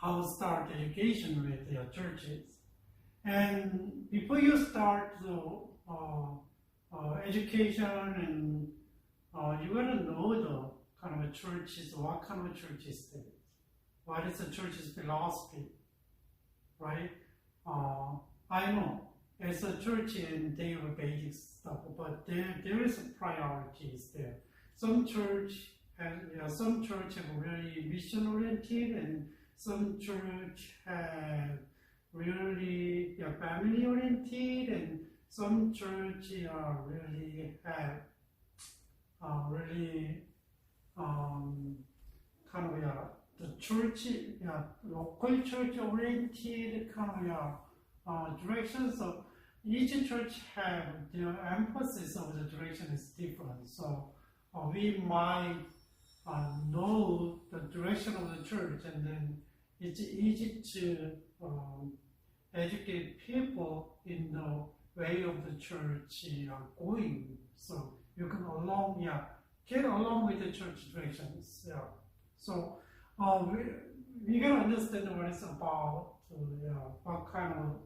how to start education with your churches. And before you start the education, and you gotta know the kind of a churches, what kind of a church is it? What is the church's philosophy, right? I know it's a church and they have basic stuff, but there is priorities there. Some church have really mission oriented, and some church have really family oriented, and some church really have kind of the church, local church oriented kind of direction. So each church have their emphasis of the direction is different. So we might know the direction of the church, and then it's easy to educate people in the way of the church going. So you can get along with the church directions. Yeah. So we gotta understand what it's about, what kind of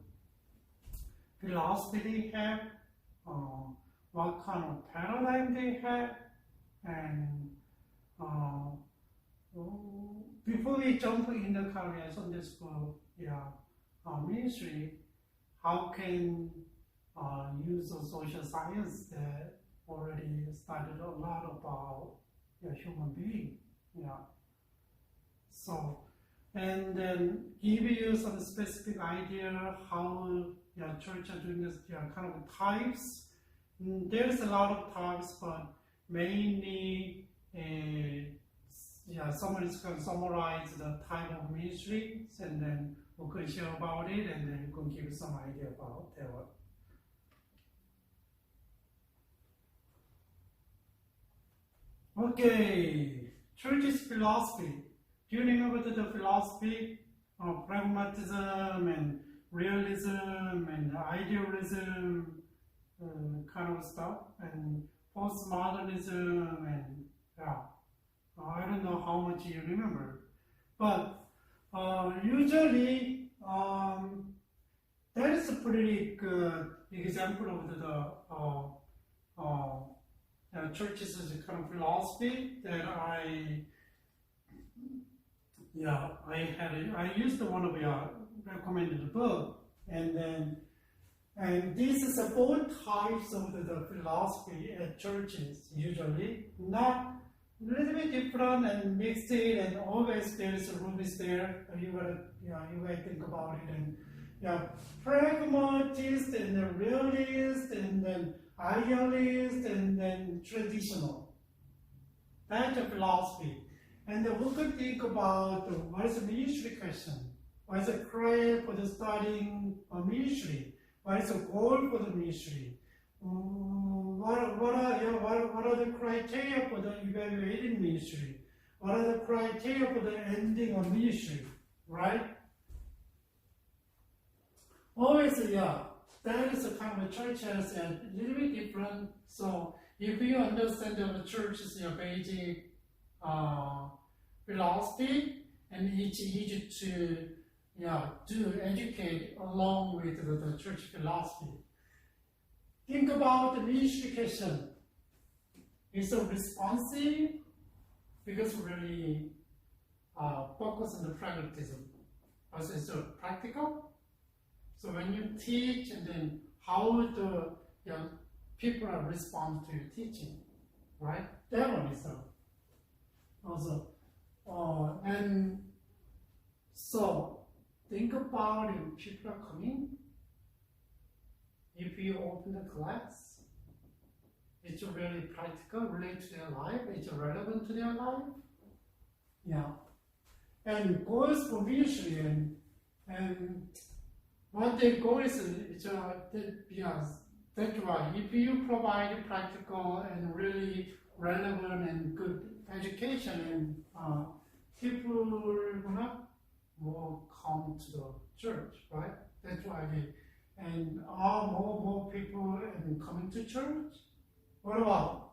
philosophy they have, what kind of paradigm they have, and before we jump in the kind of Sunday school ministry, how can use of social science that already studied a lot about human being. So, and then give you some specific idea how church are doing this kind of types. There's a lot of types, but mainly someone is going to summarize the type of ministries, and then we can share about it, and then we can give some idea about their work. Okay, church's philosophy. Do you remember the philosophy of pragmatism and realism and idealism kind of stuff, and postmodernism, and I don't know how much you remember, but usually that is a pretty good example of the church's kind of philosophy that I used one of your recommended book, and this is 4 types of the philosophy at churches usually, not a little bit different and mixed it, and always there's a room is there. You gotta think about it, and pragmatist and the realist, and then idealist, and then traditional. That's a philosophy. And then we could think about what is the ministry question? What is the criteria for the studying a ministry? What is the goal for the ministry? What are the criteria for the evaluating ministry? What are the criteria for the ending of ministry? Right? Always, that is a kind of a church has a little bit different. So if you understand the church's basic philosophy, and it's easy to educate along with the church philosophy. Think about the ministry question. It's a responsive because really focus on the pragmatism. Also, it's a practical. So when you teach, and then how the people respond to your teaching, right? That one is also. And so think about if people are coming. If you open the class, it's really practical, relate to their life, it's relevant to their life. And goals for ministry, and what their goal is, that's why if you provide practical and really relevant and good education, and people will come to the church, right? That's why and are more people coming to church? What about?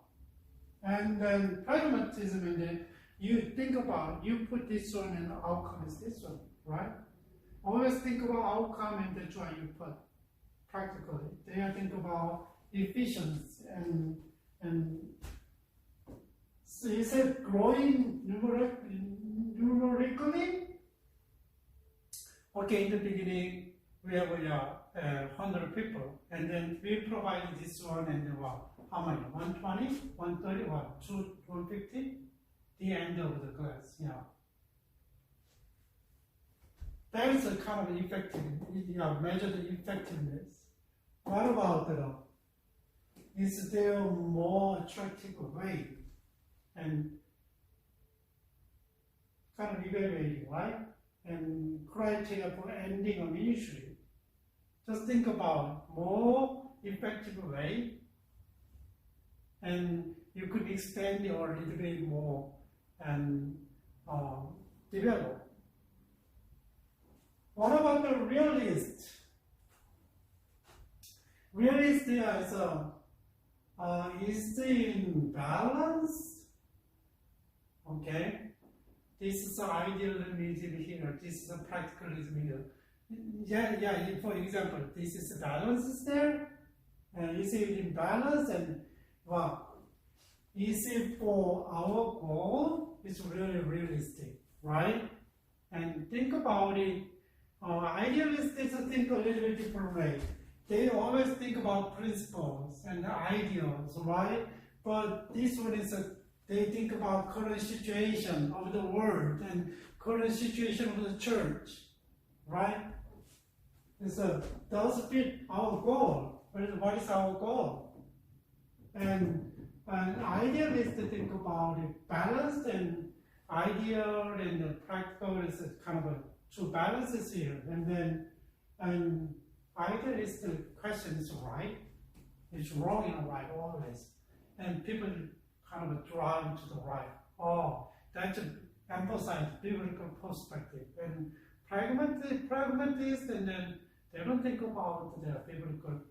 And then pragmatism, and then you think about, you put this one and the outcome is this one, right? Always think about outcome and that's why you put practically. They think about efficiency and so is it growing numerically? Okay, in the beginning we have 100 people, and then we provide this one, and how many? 120, 130, 150? The end of the class, That is a kind of effective, measure the effectiveness. What about is there a more attractive way and kind of evaluating, right? And criteria for ending a ministry. Just think about more effective way, and you could extend it a little bit more and develop. What about the realist? Realist is in balance. Okay. This is idealism here. This is a practicalism here. For example, this is the balance is there. Is it in balance? And is it for our goal? It's really realistic, right? And think about it. Idealists think a little bit different way. They always think about principles and ideals, right? But this one is they think about current situation of the world and current situation of the church, right? And so does fit our goal. What is our goal? And idealists think about it balanced, and ideal and practical is kind of two balances here. And then idealist question is right. It's wrong and right always. And people kind of drawn to the right. That should emphasize biblical perspective. And pragmatists, and then they don't think about the biblical,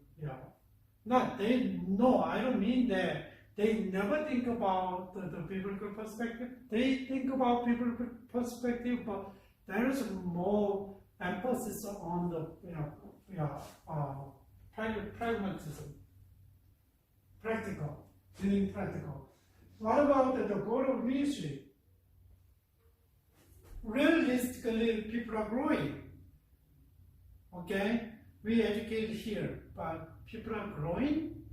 I don't mean that they never think about the biblical perspective. They think about biblical perspective, but there is more emphasis on the, pragmatism, practical, being practical. What about the goal of ministry? Realistically, people are growing. Okay? We educate here, but people are growing.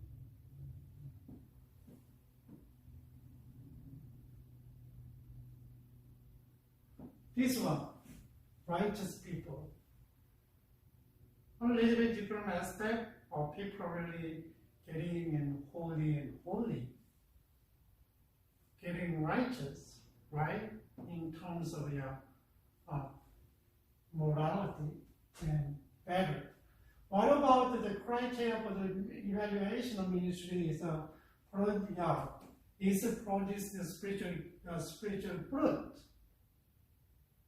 This one, righteous people. A little bit different aspect of people really getting and holy. Getting righteous, right? In terms of morality and better. What about the criteria for the evaluation of ministry is it produce the spiritual fruit?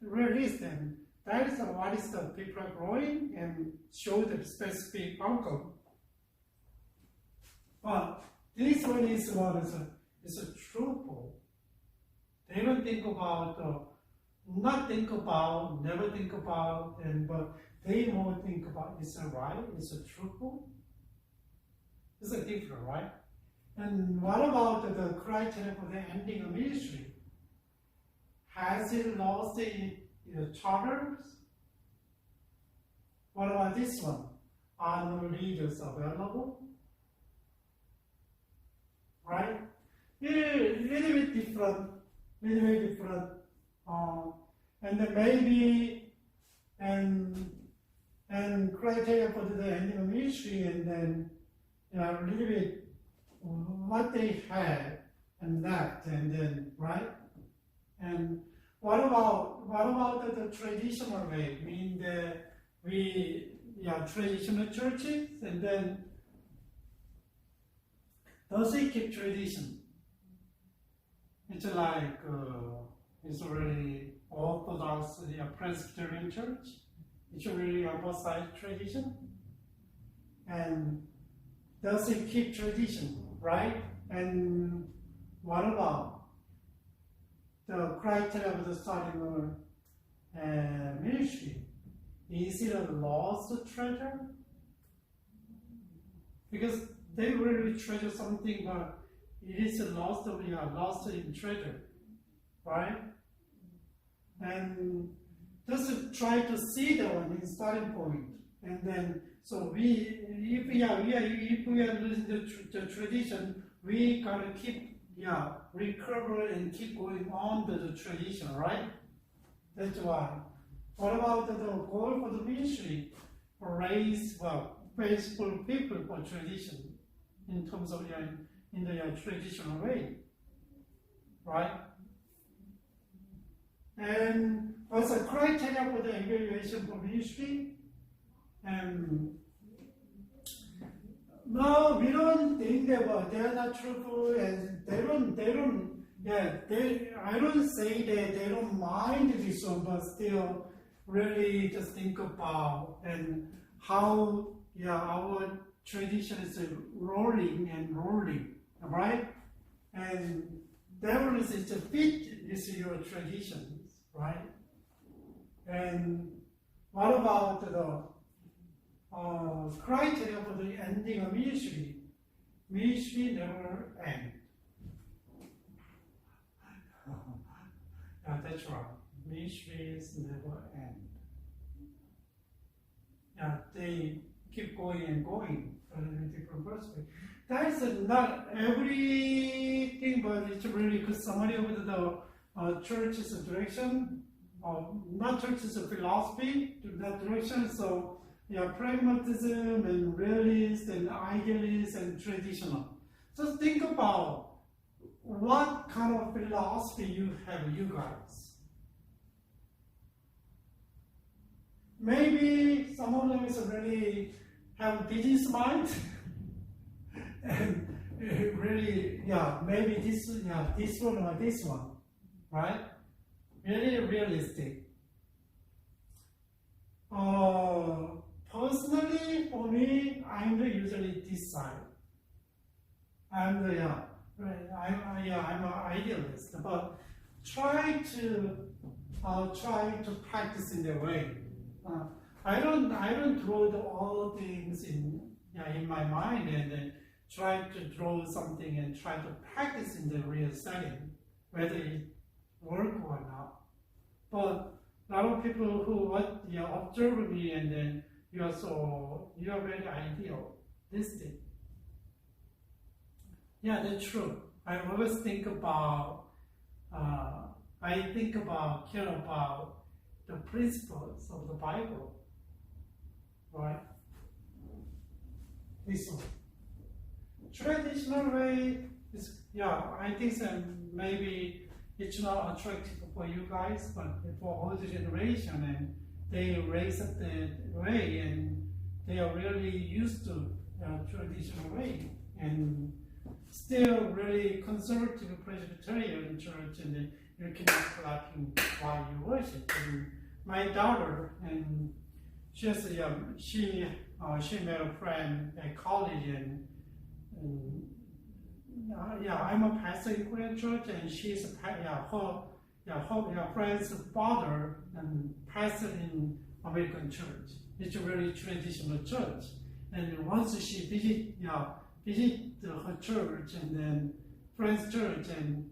Release them. That is what is the people are growing and show the specific outcome. But this one is what is a truthful. They don't think about, never think about, but they more think about, is it right? Is it truthful? It's a different, right? And what about the criteria for the ending of ministry? Has it lost the charters? What about this one? Are no leaders available? Right? Little bit different. And then maybe and criteria for the ending of ministry, and then a little bit what they had and left, and then right. And what about the traditional way? I mean traditional churches, and then does it keep tradition? It's like it's really Orthodox Presbyterian church. It really emphasize tradition. And does it keep tradition, right? And what about the criteria of the starting ministry. Is it a lost treasure? Because they really treasure something, but it is a lost in treasure, right? And just try to see the one in starting point, and then so if we are losing the tradition, we gotta keep recover and keep going on to the tradition, right? That's why. What about the goal for the ministry? Raise faithful people for tradition in terms of in the traditional way, right? And also criteria for the evaluation for ministry. No, we don't think that they are not truthful, and I don't say that they don't mind this one, but still really just think about and how our tradition is rolling, right? And devil is to fit is your traditions, right? And what about the criteria for the ending of ministry? Ministry never ends. Yeah, that's right. Ministries never end. Yeah, they keep going and going from a different perspective. That's not everything, but it's really good summary of the church's direction, not church's philosophy, to that direction. So, pragmatism and realist and idealist and traditional. Just think about what kind of philosophy you have, you guys. Maybe some of them is really have a business mind, and really, maybe this one or this one, right? Really realistic. Personally, for me, I'm usually this side. I'm an idealist, but try to practice in the way. I don't draw all things in my mind and then try to draw something and try to practice in the real setting, whether it work or not. But a lot of people who observe me and then you are very idealistic. Yeah, that's true. I always think about care about the principles of the Bible, right? This one. Traditional way is, I think maybe it's not attractive for you guys, but for older generation, and they raise up the way, and they are really used to traditional way, and still really conservative Presbyterian church, and you cannot clapping while you worship. And my daughter, and she met a friend at college, and I'm a pastor in Korean church, and she's her friend's father and pastor in American church. It's a really traditional church, and once she visit her church and then friend's church, and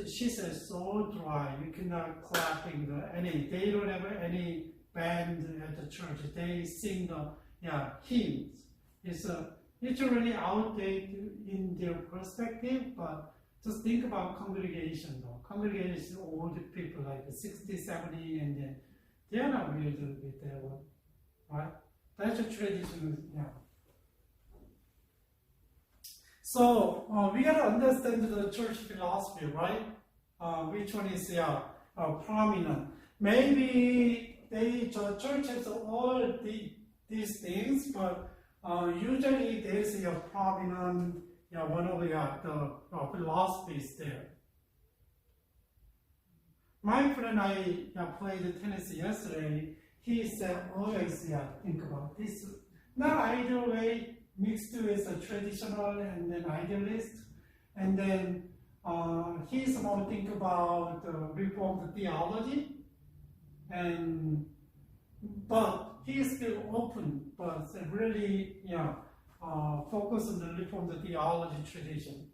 she says so dry. You cannot clapping they don't have any band at the church. They sing the hymns. It's really outdated in their perspective, but just think about congregation though. Congregation is old people like 60, 70, and then they're not really with their one, right? That's a tradition, So we gotta understand the church philosophy, right? Which one is prominent? Maybe the church has all these things, but usually there's a prominent one of the philosophies there. My friend I played tennis yesterday. He said always think about this, not ideal way mixed with a traditional and then idealist, and then He's more think about Reformed theology, but he's still open, but really, focus on the Reformed theology tradition.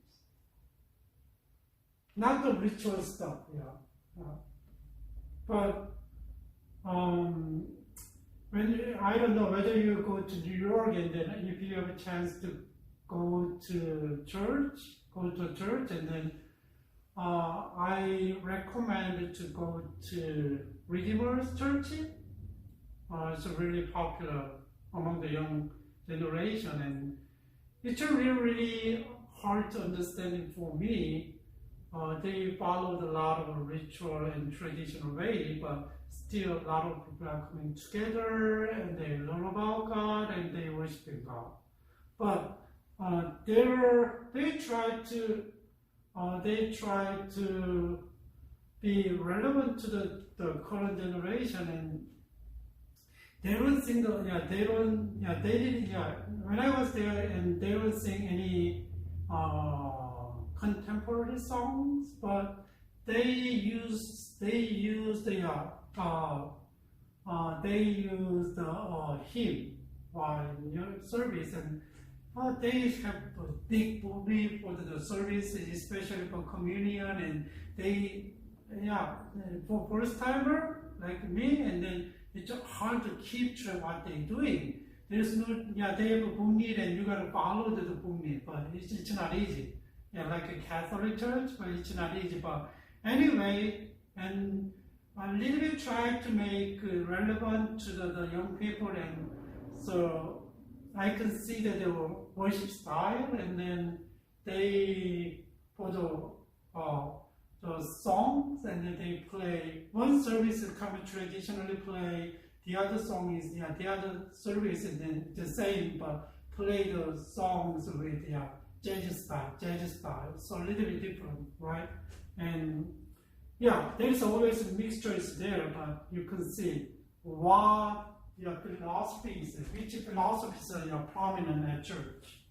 Not the ritual stuff, but I don't know whether you go to New York and then if you have a chance to go to church, and then I recommend to go to Redeemer's Church. It's really popular among the young generation, and it's really hard to understand for me. They followed a lot of ritual and traditional way, but still a lot of people are coming together and they learn about God and they worship God. But they try to be relevant to the current generation, and they don't sing when I was there, and they don't sing any contemporary songs, but they use the hymn while in service, and they have a big movie for the service, especially for communion, and they for first timer like me, and then it's hard to keep track what they're doing. There's no they have a book need and you gotta follow the book need, but it's not easy. Like a Catholic church, but it's not easy. But anyway, and a little bit try to make relevant to the young people, and so I can see that the worship style, and then they for the songs, and then they play one service is kind of traditionally play, the other song is the other service and then the same, but play the songs with jazz style, so a little bit different, right? And there's always a mixture there, but you can see what philosophies, which philosophies are prominent at church.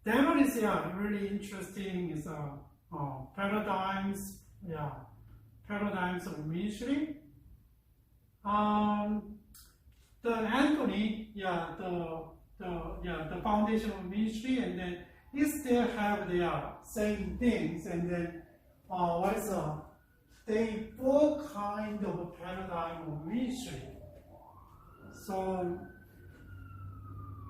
That one is really interesting. Is paradigms of ministry. The Anthony, the foundation of ministry, and then he still have their same things, and then they four kind of a paradigm of ministry. So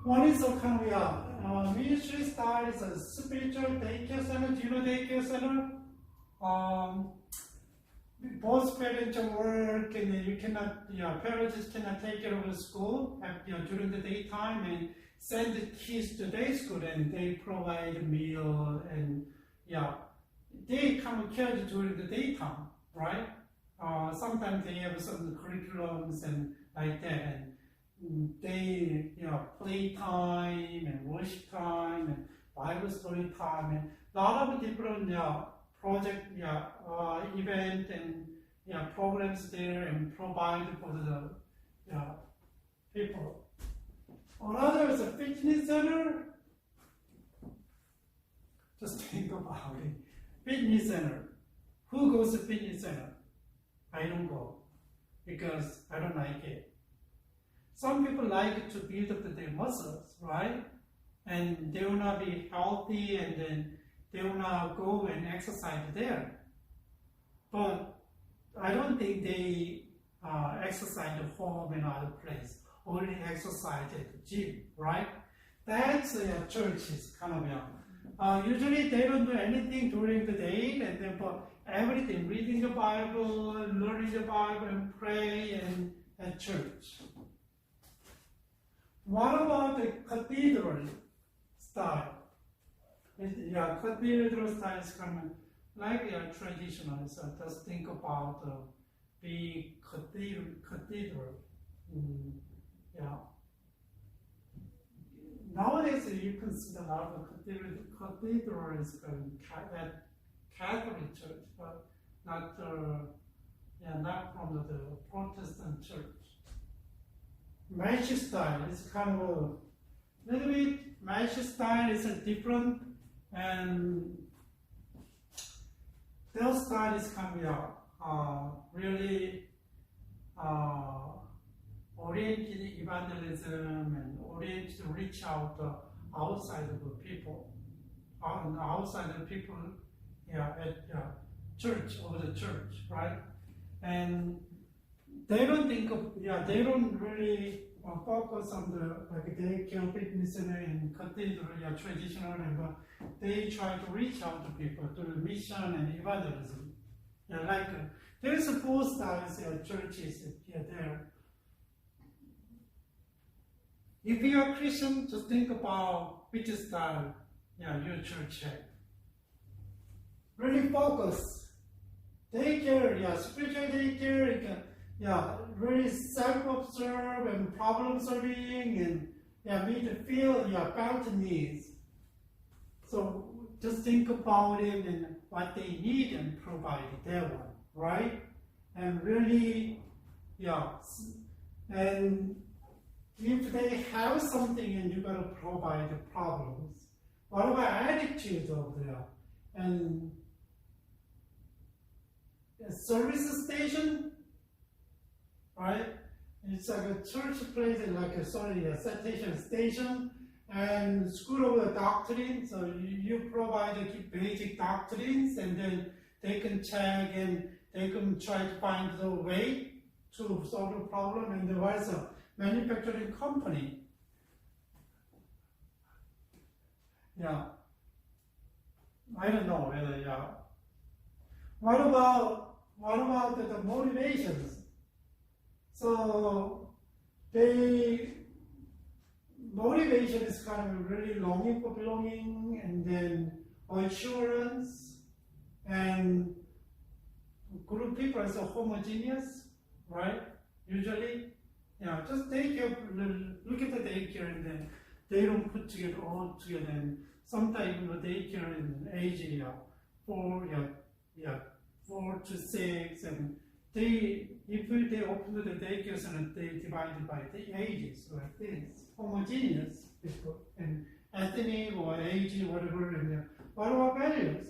one is a kind of ministry style is a spiritual daycare center. Do you know daycare center? Both parents work, and you cannot, parents cannot take care of the school during the daytime and send the kids to day school, and they provide a meal, and they come care during the daytime, right? Sometimes they have some curriculums and like that, and they play time and worship time and Bible story time, and a lot of different project event and programs there, and provide for the people. Another is a fitness center. Just think about it. Fitness center. Who goes to fitness center? I don't go because I don't like it. Some people like to build up their muscles, right? And they wanna be healthy, and then they wanna go and exercise there. But I don't think they exercise at home and other place. Only exercise at the gym, right? That's churches kind of usually they don't do anything during the day, and then but everything, reading the Bible, learning the Bible, and pray and at church. What about the cathedral style? Cathedral style is kind of like traditional. So just think about the cathedral. Nowadays you can see a lot of cathedral is at Catholic church, but not from the Protestant church. Mesh style is kind of a little bit. Mesh style is a different And their style is kind of really oriented evangelism and oriented to reach out outside of the people, outside of the people, at church, over the church, right? And they don't think of, they don't really focus on the like daycare, fitness center, and cathedral, traditional, and they try to reach out to people through mission and evangelism. Like there's four styles churches there. If you are Christian, just think about which style your church has. Really focus. Daycare, spiritual daycare, really self-observe and problem-solving and meet the feel, felt needs. So just think about it and what they need and provide their one, right? And really, and if they have something and you gotta provide the problems, what about attitude of them? And a service station, right? It's like a church place, like a citation station, and school of the doctrine. So you provide the basic doctrines, and then they can check and they can try to find the way to solve the problem. And there was a manufacturing company. I don't know whether, What about the motivations? So motivation is kind of really longing for belonging, and then assurance, and group of people is homogeneous, right? Usually, just daycare, look at the daycare, and then they don't put together all together, and sometimes the daycare in age 4 to 6, and if they open the daycare center, they divided by the ages, like this, homogeneous people, and ethnic or age, whatever, and what about values?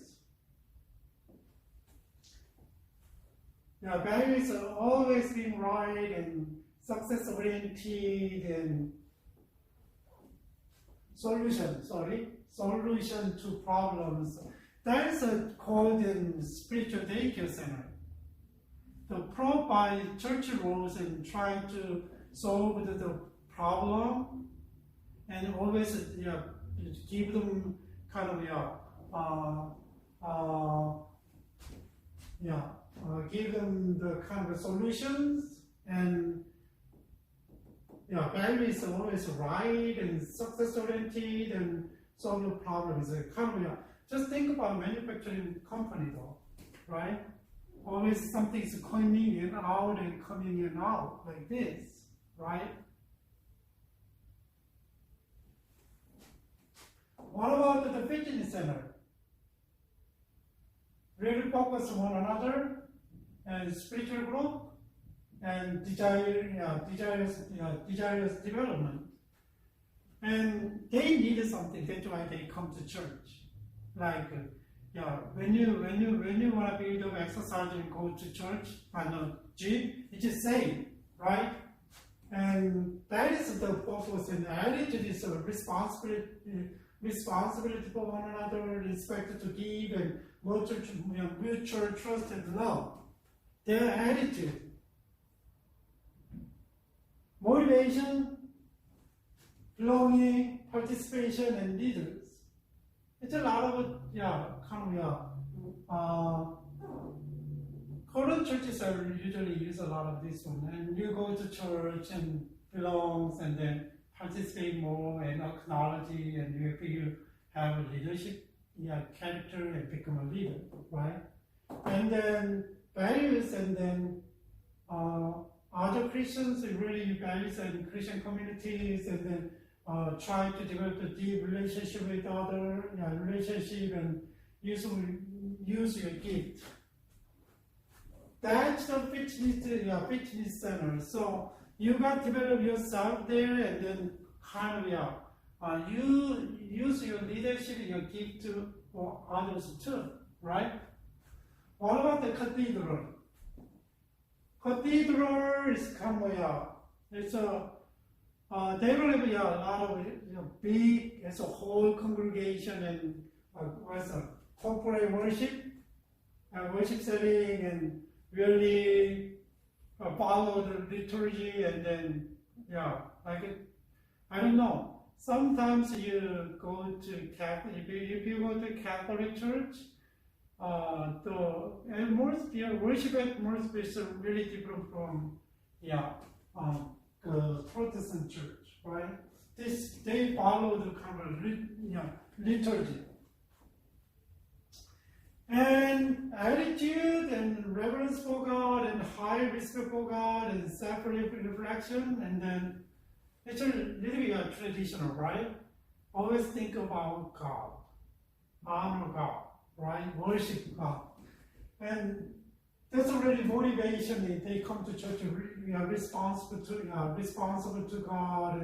Values are always being right and success-oriented and solution to problems. That is called in spiritual daycare center. To provide church roles and try to solve the problem, and always give them kind of give them the kind of solutions, and value is always right and success oriented and solve the problems. Kind of, just think about manufacturing company though, right? Always something is coming in out and coming in out like this, right? What about the fitness center? Really focus on one another and spiritual growth and desirous development. And they need something. That's why they come to church. Like, when you want to build up exercise and go to church and a gym, it's the same, right? And that is the focus, and attitude is a responsibility for one another, respect to give, and mutual trust and love. Their attitude, motivation, belonging, participation, and leaders. It's a lot of current churches usually use a lot of this one. And you go to church and belongs, and then participate more and acknowledge, and if you have a leadership character and become a leader, right? And then values, and then other Christians really values and Christian communities, and then try to develop a deep relationship with other relationship, and use your gift. That's the fitness center. So you got to develop yourself there, and then kind of you use your leadership, your gift for others too, right? What about the cathedral? Cathedral is kind of, it's a, they will have a lot of big, as a whole congregation and what's a corporate worship, worship setting, and really follow the liturgy, and then, I don't know. Sometimes you go to Catholic, if you go to Catholic church, the atmosphere, worship atmosphere is really different from, the Protestant church, right? They follow the kind of, liturgy. And attitude and reverence for God and high respect for God and self-reflection, and then it's a little bit traditional, right? Always think about God, honor God, right? Worship God. And that's already motivation. They come to church responsible to God,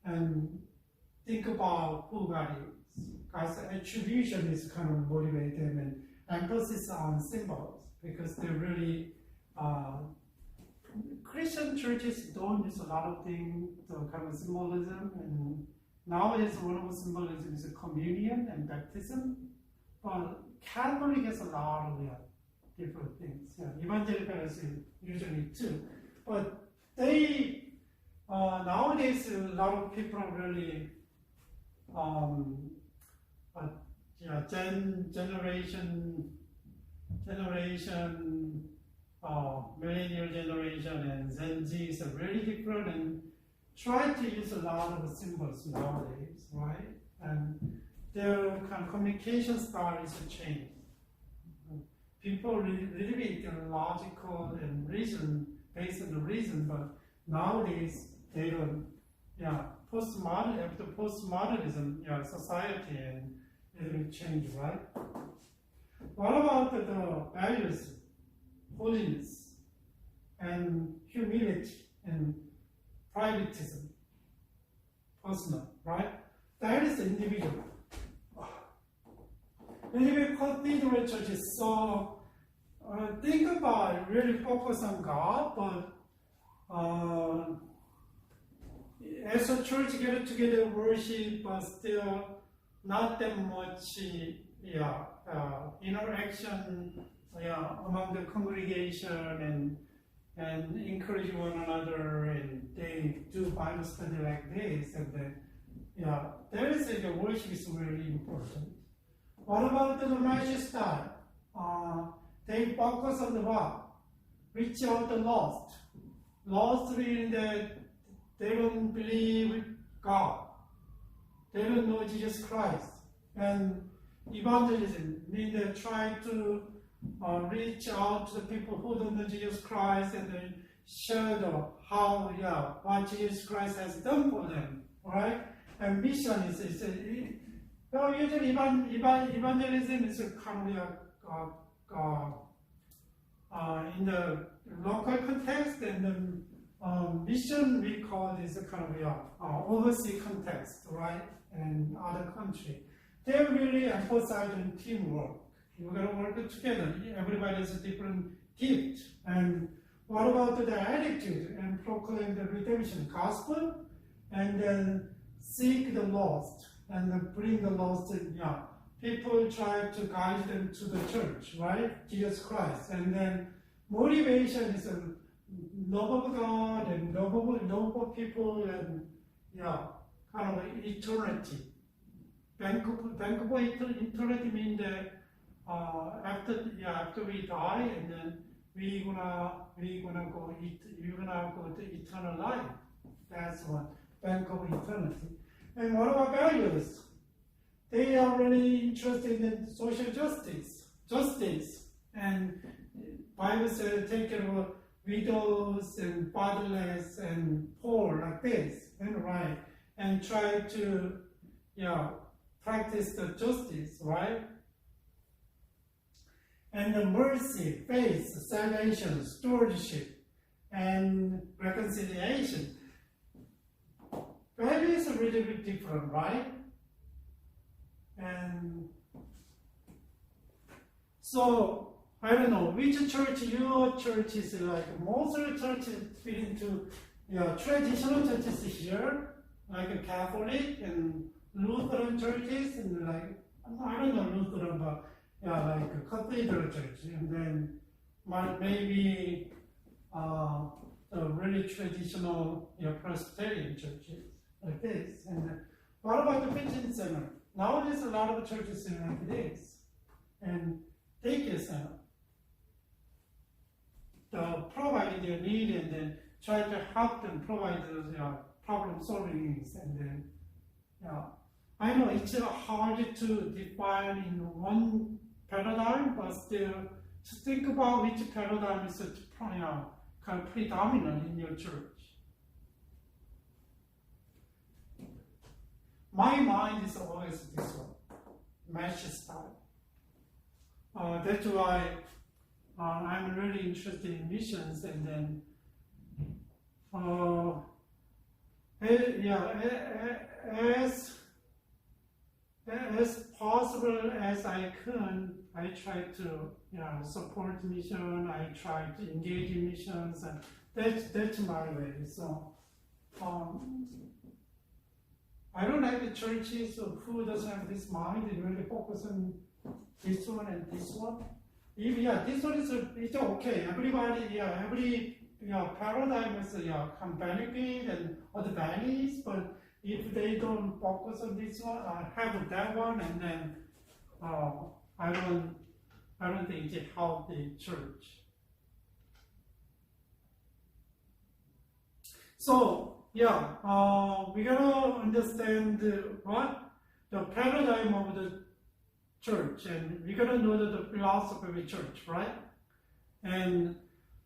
and think about who God is. God's attribution is kind of motivate them, and emphasis on symbols, because they're really Christian churches don't use a lot of things, the kind of symbolism, and nowadays one of the symbolism is communion and baptism, but Catholic has a lot of different things. Evangelical is usually too, but they nowadays a lot of people are really millennial generation and Gen Z is really different, and try to use a lot of symbols nowadays, right? And their kind of communication style is changed. People really bit logical and reason, based on the reason, but nowadays they don't. After postmodernism, society and it will change, right? What about the values, holiness, and humility, and privatism, personal, right? That is individual. Anyway, cathedral churches, so think about it, really focus on God, but as a church get together worship, but still not that much interaction among the congregation, and encourage one another, and they do Bible study like this, and then there is the worship is really important. What about the lifestyle? They focus on the what? Reach out the lost. Lost meaning that they don't believe God. They don't know Jesus Christ. And evangelism means they try to reach out to the people who don't know Jesus Christ, and then share what Jesus Christ has done for them, right? And mission is usually evangelism is kind of in the local context, and then mission we call this a kind of overseas context, right? And other country. They really emphasize on teamwork. You're going to work together. Everybody has a different gift. And what about the attitude? And proclaim the redemption gospel, and then seek the lost, and then bring the lost in. People try to guide them to the church, right? Jesus Christ. And then motivation is a love of God and love of people, and kind of eternity. Bankable eternity means that after we die, and then we're gonna go to eternal life. That's what bankable eternity. And what about values? They are really interested in social justice, and Bible says take care of widows and fatherless and poor, like this, and right, and try to practice the justice, right? And the mercy, faith, salvation, stewardship, and reconciliation. value is a little bit different, right? And so, I don't know which church your church is like. Most of the churches fit into traditional churches here, like a Catholic and Lutheran churches, and like, I don't know Lutheran, but like a cathedral church, and then maybe the really traditional Presbyterian churches like this. And what about the Christian center? Nowadays, a lot of churches are like this, and daycare center. Providing their need and then try to help them provide those problem solving needs. And then, I know it's hard to define in one paradigm, but still to think about which paradigm is kind of predominant in your church. My mind is always this one, mesh style. That's why I'm really interested in missions, and then as possible as I can, I try to support mission. I try to engage in missions, and that's my way. So I don't like the churches who doesn't have this mind and really focus on this one and this one. This one is it's okay. Everybody, every paradigm is can benefit and other values, but if they don't focus on this one, have that one, and then I don't think it helps the church. So we gotta understand what the paradigm of the church, and we gotta know the philosophy of the church, right? And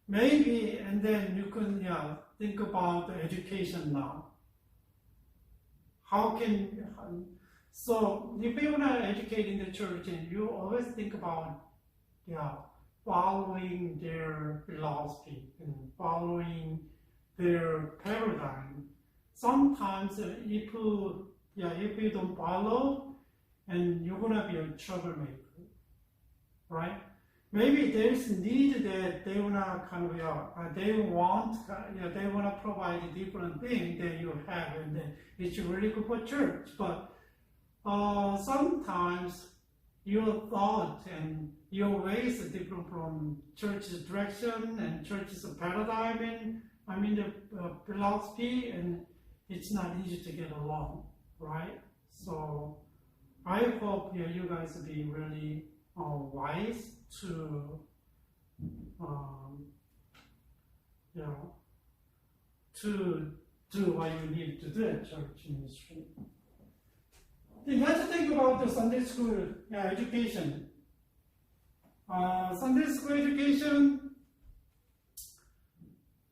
maybe, and then you can think about the education now. So if you wanna educate in the church, and you always think about following their philosophy and following their paradigm. Sometimes if you don't follow, and you're gonna be a troublemaker, right? Maybe there's need that they wanna they wanna provide a different thing that you have, and then it's really good for church. But sometimes your thought and your ways are different from church's direction and church's paradigm, and the philosophy, and it's not easy to get along, right? So I hope you guys will be really wise to to do what you need to do at church ministry. Then let's think about the Sunday school education. Sunday school education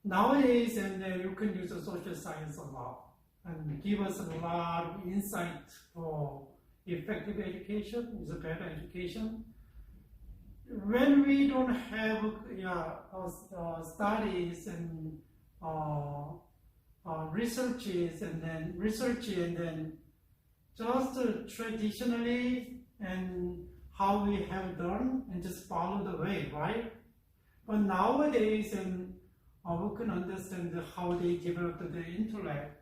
nowadays, and you can use the social science a lot and give us a lot of insight for effective education, is a better education. When we don't have studies and researches, and then just traditionally and how we have done, and just follow the way, right? But nowadays, and we can understand how they developed the intellect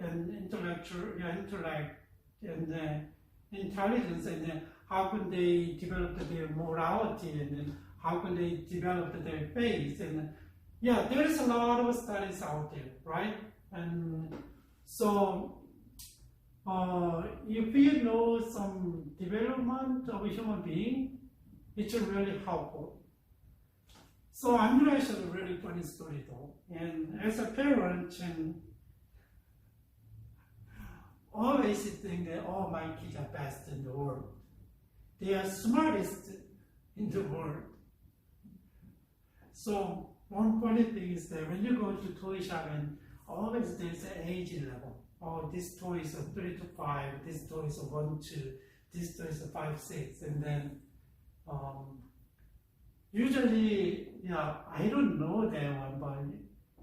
and intellect and intelligence, and then how can they develop their morality, and then how can they develop their faith, and there is a lot of studies out there, right? And so if you know some development of a human being, it's really helpful. So I'm going to share a really funny story though. And as a parent, and always think that all my kids are best in the world. They are smartest in the world. So one funny thing is that when you go to toy shop, and always there's an age level. Oh, this toy is a 3 to 5, this toy is a 1 2, this toy is a 5 6, and then usually I don't know that one, but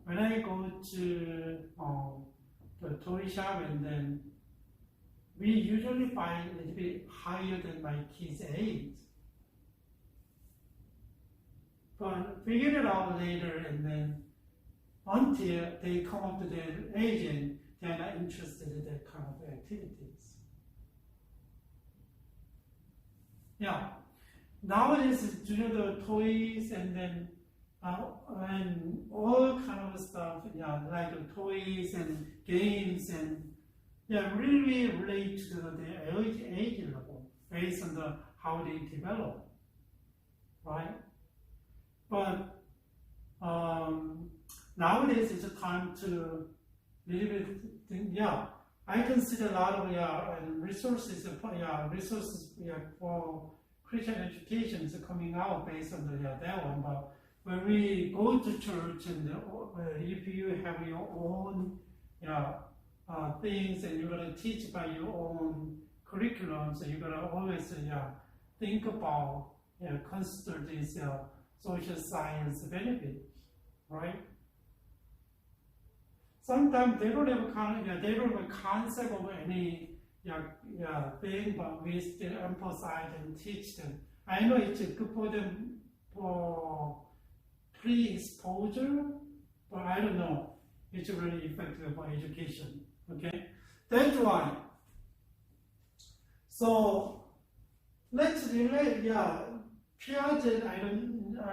when I go to the toy shop, and then we usually buy a little bit higher than my kids' age. But figured it out later, and then until they come up to their age and they're not interested in that kind of activities. Yeah. Nowadays, the toys and all kind of stuff, yeah, like toys and games and really relate to the age level based on how they develop, right? But nowadays it's a time to little bit think, I consider a lot of resources for Christian education is coming out based on that one. But when we go to church and if you have your own things and you're gonna teach by your own curriculum, so you're gonna always think about consider this social science benefit, right? Sometimes they don't have a concept of any thing, but we still emphasize and teach them. I know it's good for them for pre-exposure, but I don't know. It's really effective for education. Okay, that's why. So let's relate. Piaget. I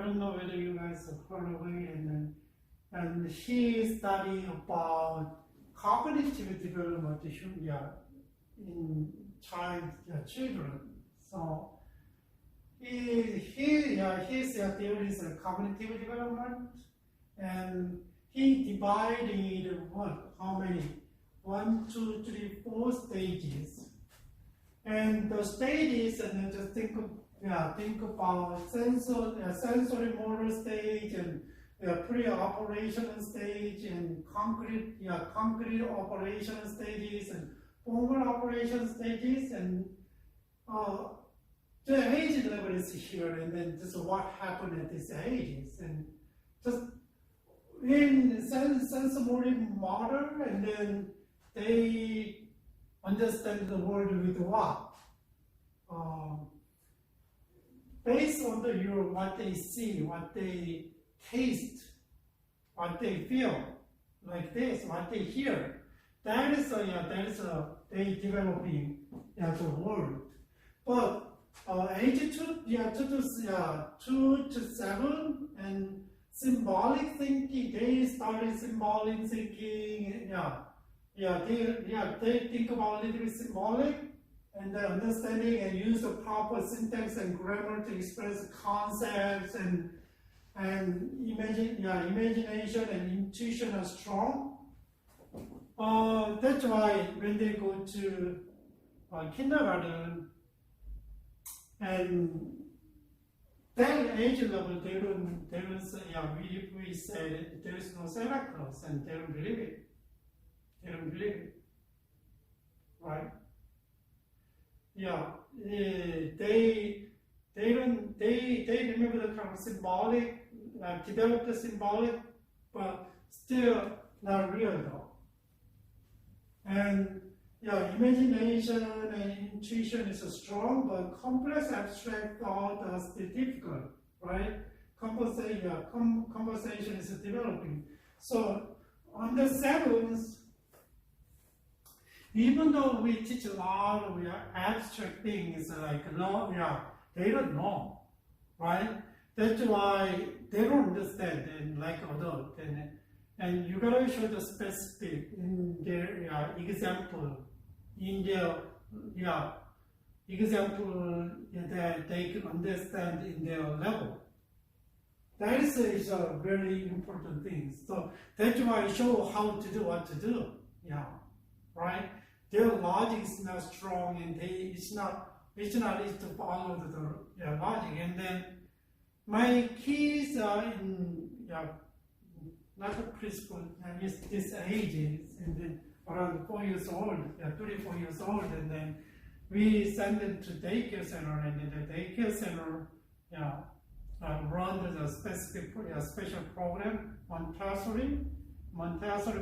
don't know whether you guys have heard of it, and he studied about cognitive development in children. So his theory is cognitive development, and he divided how many? 1, 2, 3, 4 stages. And the stages, and then just think about sensory motor stage and pre-operational stage and concrete operational stages and formal operation stages, and the age level is here, and then just what happened at these ages, and just in sensory motor, and then they understand the world with what? Based on what they see, what they taste, what they feel, like this, what they hear. That is they developing the world. But age 2 to 7 and symbolic thinking, they started symbolic thinking. They think about a little bit symbolic and the understanding and use the proper syntax and grammar to express concepts, and imagination and intuition are strong. That's why when they go to kindergarten, and that age level, they don't say, we say there is no Santa Claus, and they don't believe it. They don't believe it, right? They remember the kind of symbolic, develop the symbolic, but still not real though. And imagination and intuition is strong, but complex abstract thought is still difficult, right? Conversation is developing. So on the 7th, even though we teach a lot of abstract things, they don't know, right? That's why they don't understand, and like adults, and you gotta show the specific in their example, example that they can understand in their level. That is a very important thing. So that's why I show how to do what to do. Right? Their logic is not strong, and it's not easy to follow the logic. And then my kids are in not a preschool, this ages, and then around 4 years old, 3, 4 years old, and then we send them to daycare center, and then the daycare center run the special program, Montessori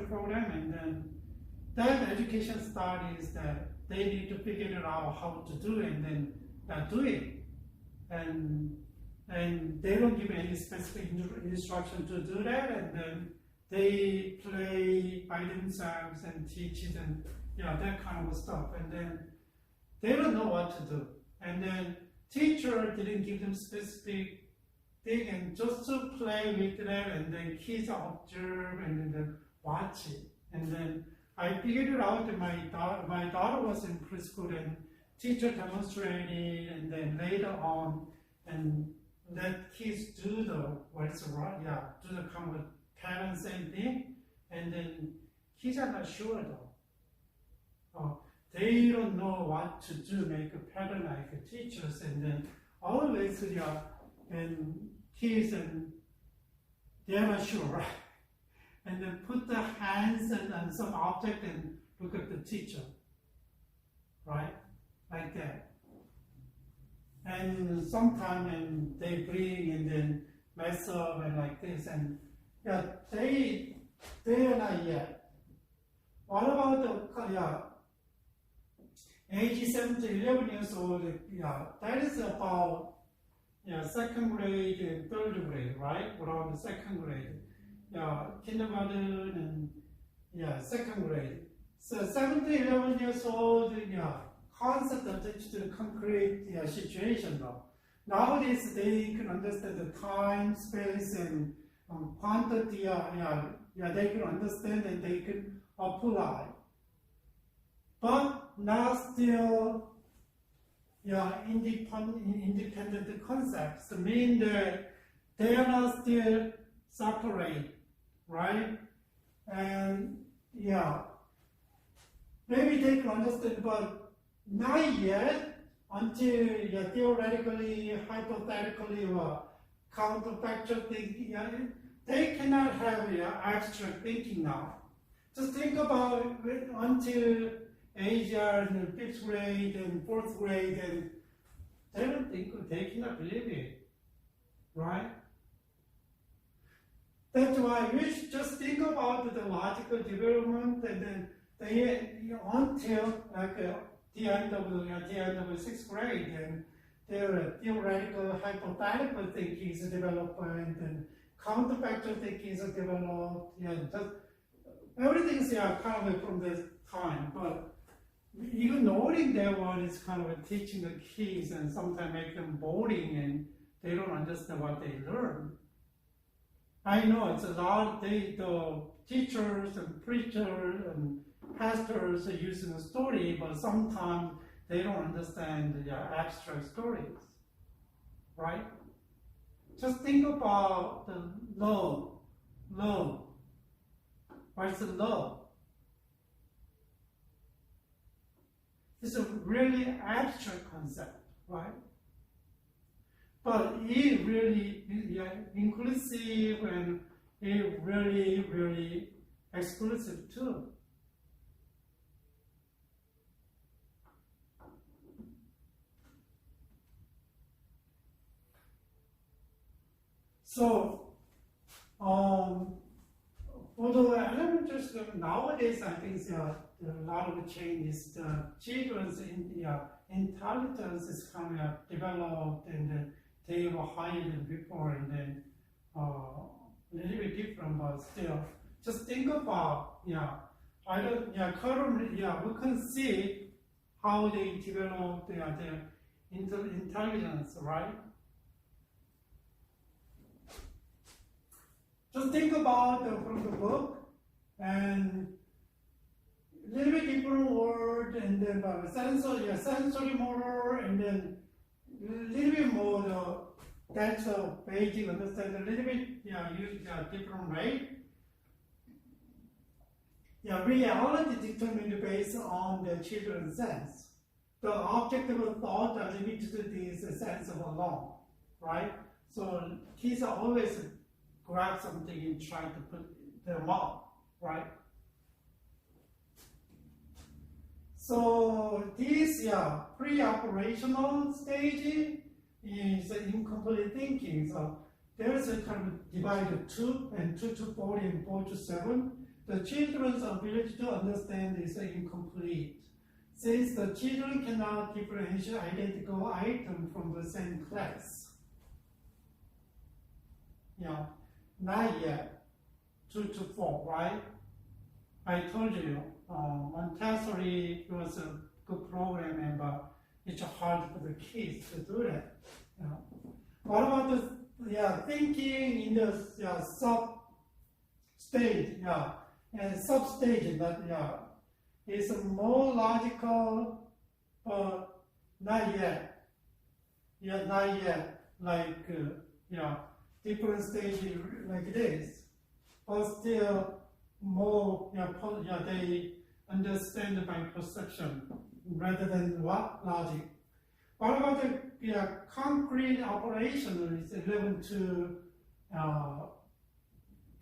program, and then that education style is that they need to figure out how to do it and then do it. And they don't give any specific instruction to do that, and then they play by themselves and teach it and that kind of stuff. And then they don't know what to do. And then teacher didn't give them specific thing and just to play with that, and then kids observe and then watch it. And then I figured it out that my daughter was in preschool and teacher demonstrated, and then later on, and let kids do the what's right, do the kind of pattern same thing, and then kids are not sure though. They don't know what to do, make a pattern like teachers, and then always and kids and they're not sure, right? And then put the hands on some object and look at the teacher, right? Like that. And sometimes they bring and then mess up and like this, and they are not yet. What about the age 7 to 11 years old? That is about second grade and third grade, right? Around the second grade. Kindergarten and second grade. So 7 to 11 years old, concept attached to the concrete situation though. Nowadays they can understand the time, space, and quantity. They can understand and they can apply. But not still independent concepts. Mean that they are not still separate, right? And maybe they can understand, but not yet until theoretically, hypothetically, or counterfactual thinking. They cannot have abstract thinking now. Just think about it until age in 5th grade and 4th grade, and they don't think, they cannot believe it, right? That's why we should just think about the logical development, and then until the end of 6th grade, and their theoretical, hypothetical thinking is developed, and counterfactual thinking is developed. Everything's kind of from this time, but ignoring that one is kind of teaching the kids, and sometimes make them boring, and they don't understand what they learn. I know it's a lot. The teachers and preachers and pastors are using a story, but sometimes they don't understand the abstract stories, right? Just think about the love. Love. What's the love? It's a really abstract concept, right? But it really inclusive, and it really, really exclusive too. So, for the elementary school nowadays, I think there are a lot of changes. The children's intelligence is kind of developed, and they were higher than before, and then a little bit different, but still. Just think about, currently, we can see how they develop their intelligence, right? Just think about from the book, and a little bit different word, and then sensory motor, and then a little bit more that's a basic understand, a little bit use a different way. Reality determined based on the children's sense. The objective thought are limited to this sense of alone, right? So kids are always grab something and try to put them up, right? So this pre-operational stage is incomplete thinking. So there's a kind of divided 2 and 2 to 4 and 4 to 7. the children's ability to understand is incomplete, since the children cannot differentiate identical items from the same class. Yeah, not yet. 2 to 4, right? I told you, Montessori was a good program, but it's hard for the kids to do that. Yeah. What about the thinking in the sub stage? Yeah, and sub stage that is more logical, but not yet. Yeah, not yet. Like different stages like this, but still more. They understand by perception rather than what logic. What about the concrete operation is 11 to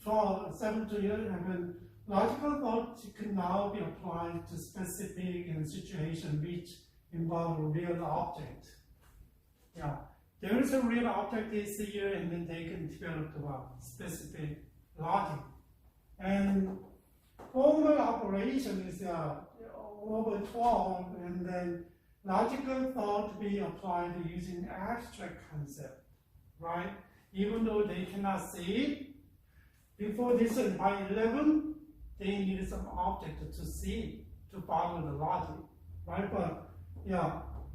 12, 7 to 11. Logical thought can now be applied to specific situations which involve a real object. Yeah, there is a real object is here, and then they can develop the specific logic. And formal operation is over 12, and then logical thought be applied using abstract concept, right? Even though they cannot see it, before this by 11, they need some object to see, to follow the logic, right? But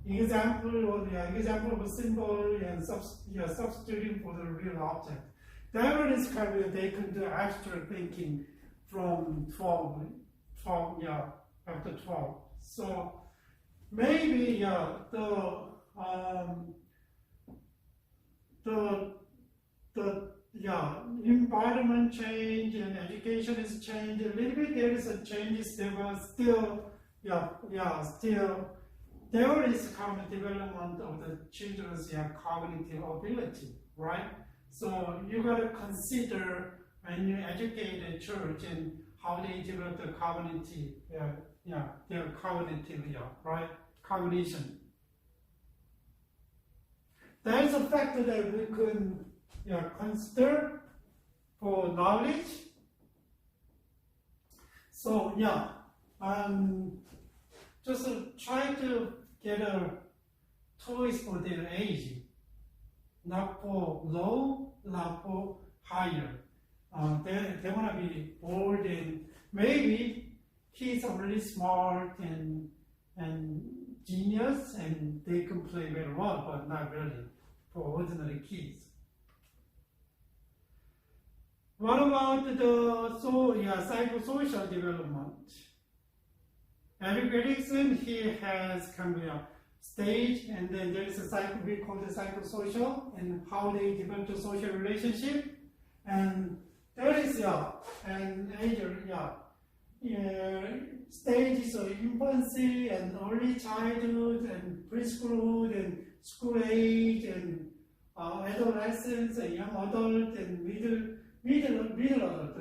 example of a symbol and substituting for the real object. That is kind of they can do abstract thinking from 12, after 12. So maybe the environment change and education is changed a little bit. There is a changes there, but still there is kind of development of the children's cognitive ability, right? So you got to consider when you educate a church and how they develop the cognitive, their cognitive, right? Cognition. That is a factor that we could consider for knowledge. So just try to get a toys for their age, not for low, not for higher. They want to be bored, and maybe kids are really smart and genius, and they can play very well, but not really for ordinary kids. What about the psychosocial development? Eric Erikson, he has kind of a stage, and then there is a we call the psychosocial, and how they develop the social relationship, and there is stages of infancy and early childhood and preschool and school age and adolescence and young adult and middle adult,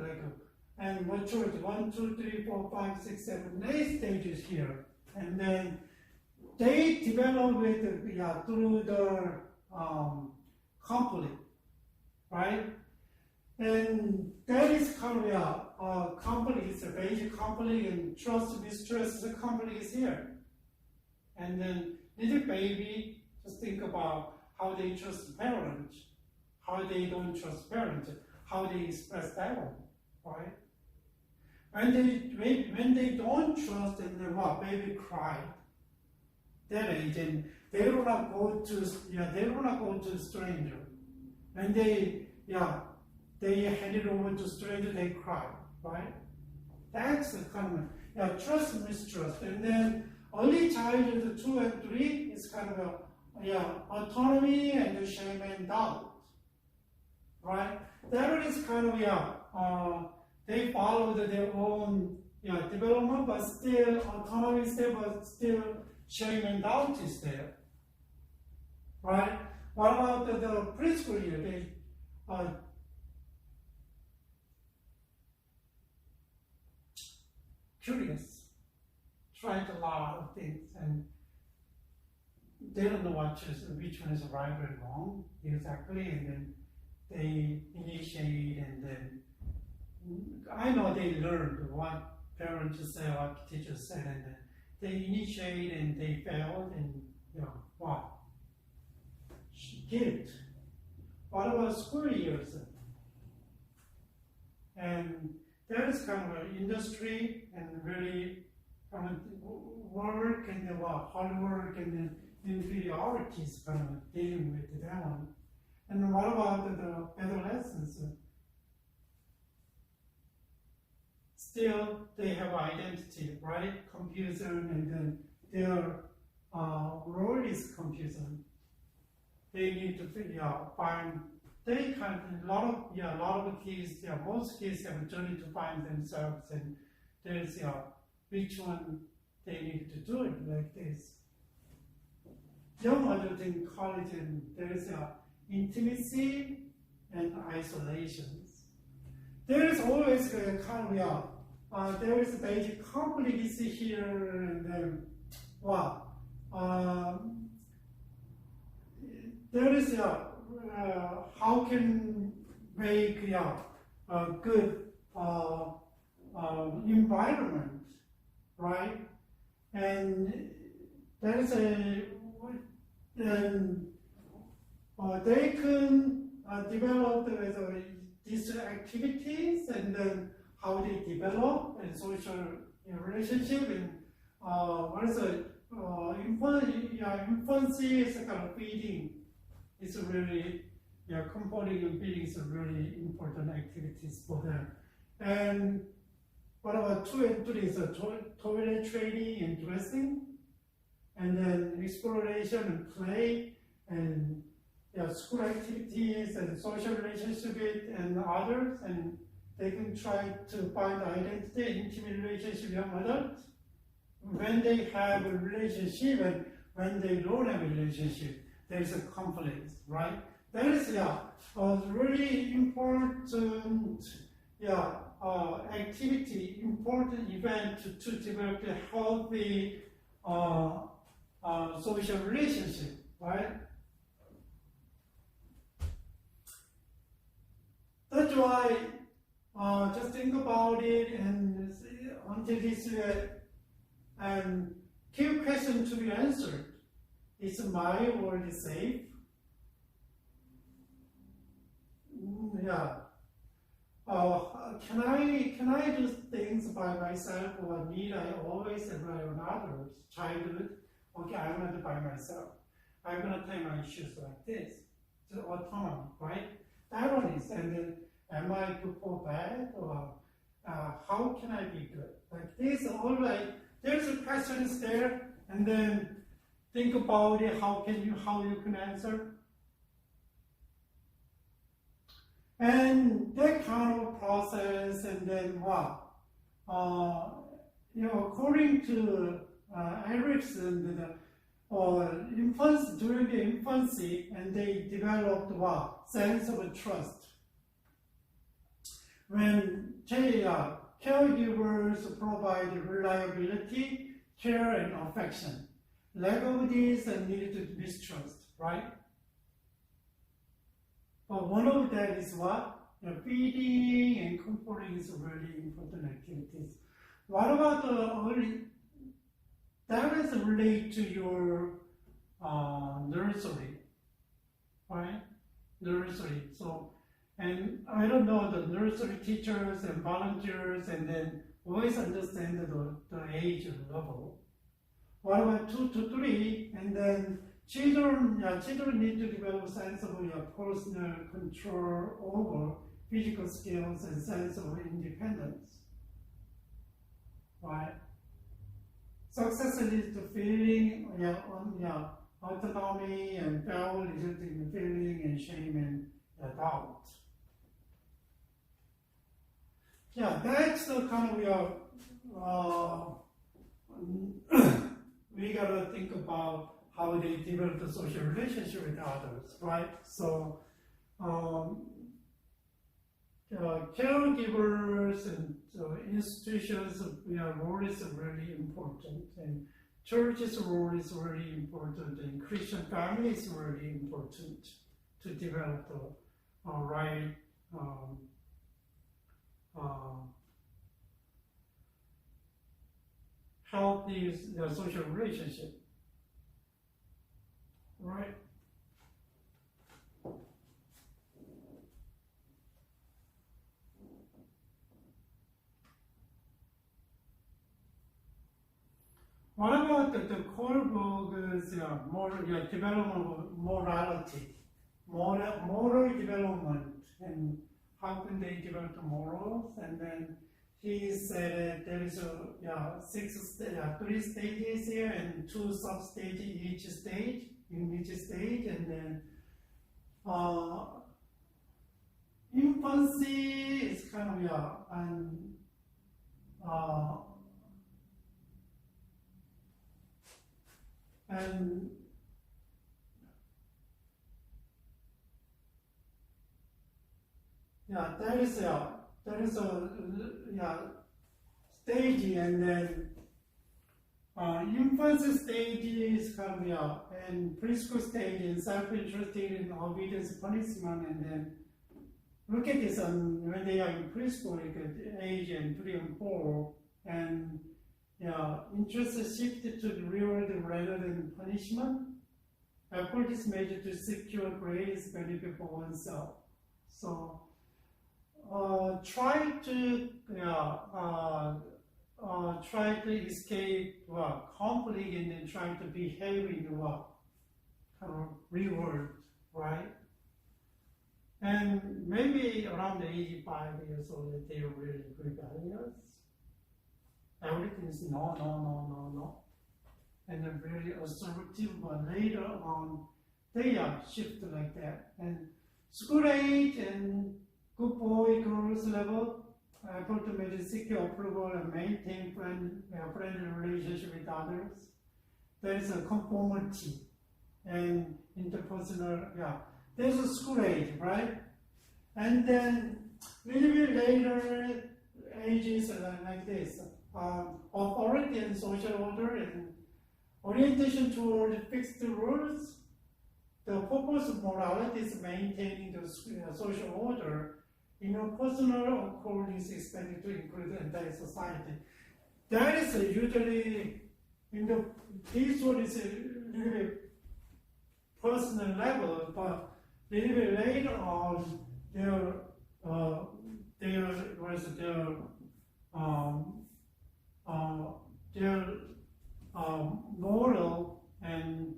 and maturity 1, 2, 3, 4, 5, 6, 7, 8 stages here, and then they develop through the conflict, right? And that is kind of conflict. It's a basic conflict, and trust, mistrust, the conflict is here. And then little baby, just think about how they trust parents, how they don't trust parents, how they express that one, right? When they don't trust, and then baby cry. That age, and they do not go to stranger. When they hand it over to stranger, they cry, right? That's the kind of trust and mistrust. And then early childhood 2 and 3 is kind of autonomy and shame and doubt, right? That is kind of they follow their own development, but still autonomy is there, but still shame and doubt is there, right? What about the preschool year? They curious, tried a lot of things, and they don't know which one is right or wrong exactly, and then they initiate, and then I know they learned what parents said, what teachers said, and they initiate and they failed, and what? Guilt. What about school years? And that is kind of an industry and really kind of work and hard work and inferiorities kind of dealing with that one. And what about the adolescents? Still, they have identity, right? Confusion, and then their role is confusion. They need to find. They kind of a lot of kids. Most kids have a journey to find themselves, and there's which one they need to do it like this. Young adult in college, and there's intimacy and isolations. There is always a kind of there is a basic conflict here, and then there is how can make a good environment, right? And there is they can develop these activities, and then how they develop and social relationship, and what is it? Infancy is a kind of feeding. It's really, comforting and feeding is a really important activities for them. And what about 2 and 3 is toilet training and dressing, and then exploration and play, and school activities and social relationship with and others, and they can try to find identity, intimate relationship with young adults. When they have a relationship and when they don't have a relationship, there is a conflict, right? That is a really important activity, important event to develop a healthy social relationship, right? That's why just think about it and until this and key question to be answered. Is my world safe? Can I do things by myself, or need I always rely on others? Childhood, okay, I'm going to do by myself. I'm going to tie my shoes like this. It's autonomy, right? That one is, and then am I good or bad, or how can I be good? Like this, all right. There's a questions there, and then think about it. How you can answer, and that kind of process, and then what? According to Erickson, during the infancy, and they developed what? Sense of trust. When caregivers provide reliability, care, and affection. Lack of these and needed to mistrust, right? But one of that is what? Feeding and comforting is really important activities. What about the early? That is related to your nursery, right? Nursery. So, and I don't know, the nursery teachers and volunteers, and then always understand the age level. What about 2 to 3? And then children need to develop a sense of personal control over physical skills and sense of independence. Right? Success leads to feeling autonomy, and failure resulting in feeling and shame and doubt. That's the kind of we gotta think about how they develop the social relationship with others, right? So, caregivers and institutions' role is really important, and church's role is really important, and Christian family is really important to develop the right help the social relationship, right? What about the core book's development of morality, moral development, and how can they develop the morals? And then he said there is three stages here and two sub-stages in each stage, and then infancy is kind of and that is a stage, and then infancy stage is kind of and preschool stage and self-interested in obedience punishment, and then look at this when they are in preschool, like at age and 3 and 4, and interest shifted to the reward rather than punishment. Effort is measured to secure greatest benefit for oneself. So try to escape conflict and then try to behave in the kind of reward, right? And maybe around the age of 5 years old, they are really rebellious. Everything is no. And they're very assertive, but later on, they are shifted like that. And school age and good boy, girls level, able to maintain secure approval and maintain friendly relationship with others. There is a conformity and interpersonal, there's a school age, right? And then a little bit later, ages like this. Authority and social order and orientation toward fixed rules. The purpose of morality is maintaining the social order. Personal accord is expected to include the entire society. That is usually this one is a little bit personal level, but a little bit later on, there was their moral and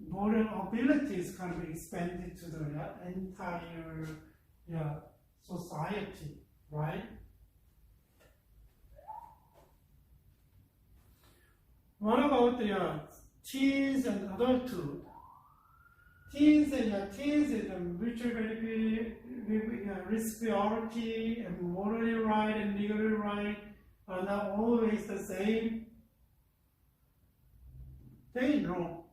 moral abilities kind of expanded to the entire society, right? What about the teens and adulthood? Teens and mutual benefit, responsibility, and morally right and legally right are not always the same. They know,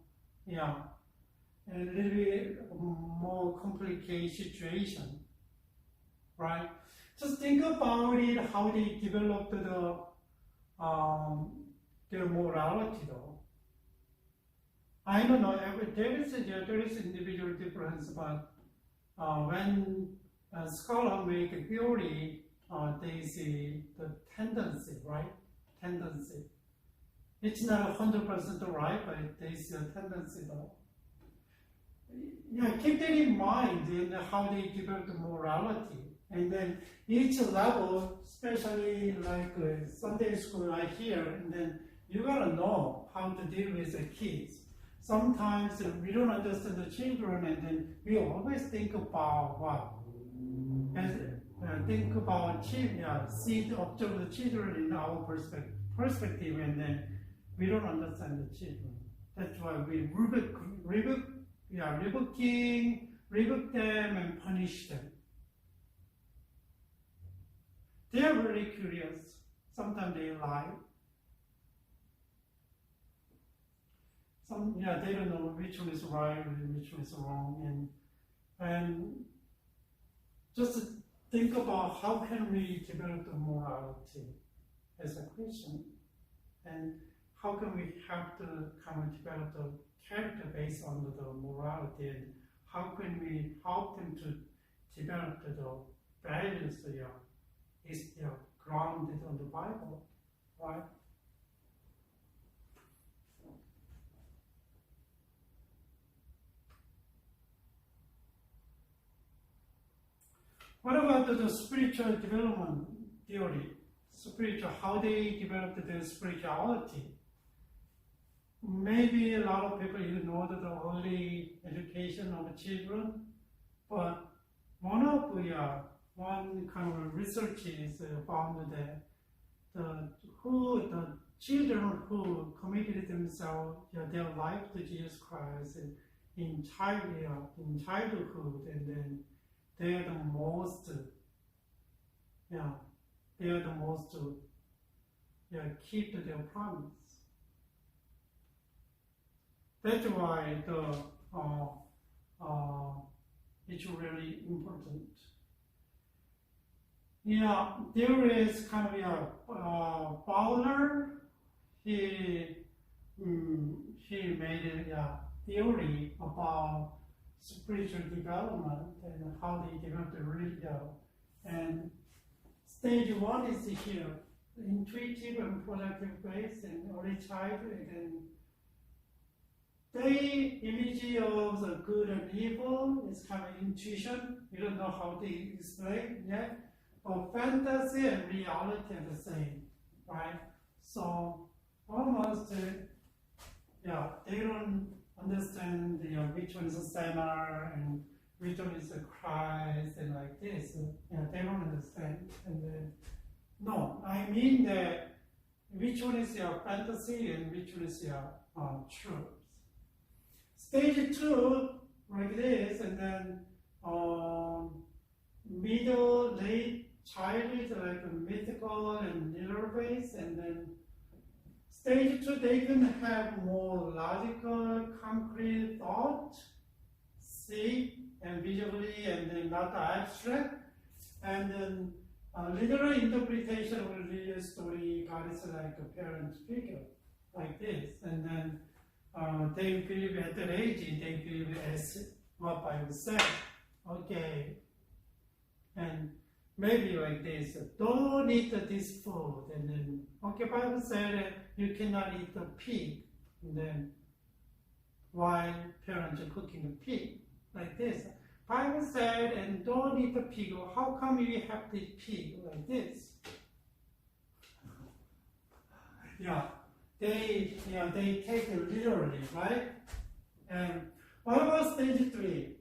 a little bit more complicated situation, right? Just think about it, how they developed their morality, though. I don't know, there is individual difference, but when scholars make a theory, they see the tendency, right? Tendency. It's not 100% right, but they see a tendency, though. Keep that in mind in how they develop the morality. And then each level, especially like Sunday school right here, and then you gotta know how to deal with the kids. Sometimes we don't understand the children, and then we always think about observe the children in our perspective, and then we don't understand the children. That's why we rebuke them and punish them. They are very curious. Sometimes they lie. They don't know which one is right and which one is wrong, and just think about how can we develop the morality as a Christian, and how can we have to kind of develop the character based on the morality, and how can we help them to developed the values is grounded on the Bible, right? What about the spiritual development theory? How they developed their spirituality? Maybe a lot of people ignore the early education of children, but one kind of research is found that the children who committed themselves their life to Jesus Christ in childhood, and then they are the most keep their promise. That's why it's really important. There is kind of Fowler. He made a theory about spiritual development and how they develop the religion. And stage 1 is here, intuitive and productive faith in early childhood, and the image of the good and evil is kind of intuition. You don't know how to explain yet. But fantasy and reality are the same, right? So almost, they don't understand which one is a sinner and which one is a Christ and like this. They don't understand. And no, I mean that which one is your fantasy and which one is your truth. Stage 2, like this, and then middle, late childhood, like a mythical and literal base, and then stage 2, they can have more logical, concrete thought, see and visually, and then not abstract, and then literal interpretation of a religious story. God is like a parent figure, like this, and then they believe at that age, they believe as what Bible said. Okay, and maybe like this, don't eat this food, and then, okay, Bible said you cannot eat the pig, and then why parents are cooking the pig, like this. Bible said, and don't eat the pig, how come you have the pig, like this? They take it literally, right? And what about stage 3?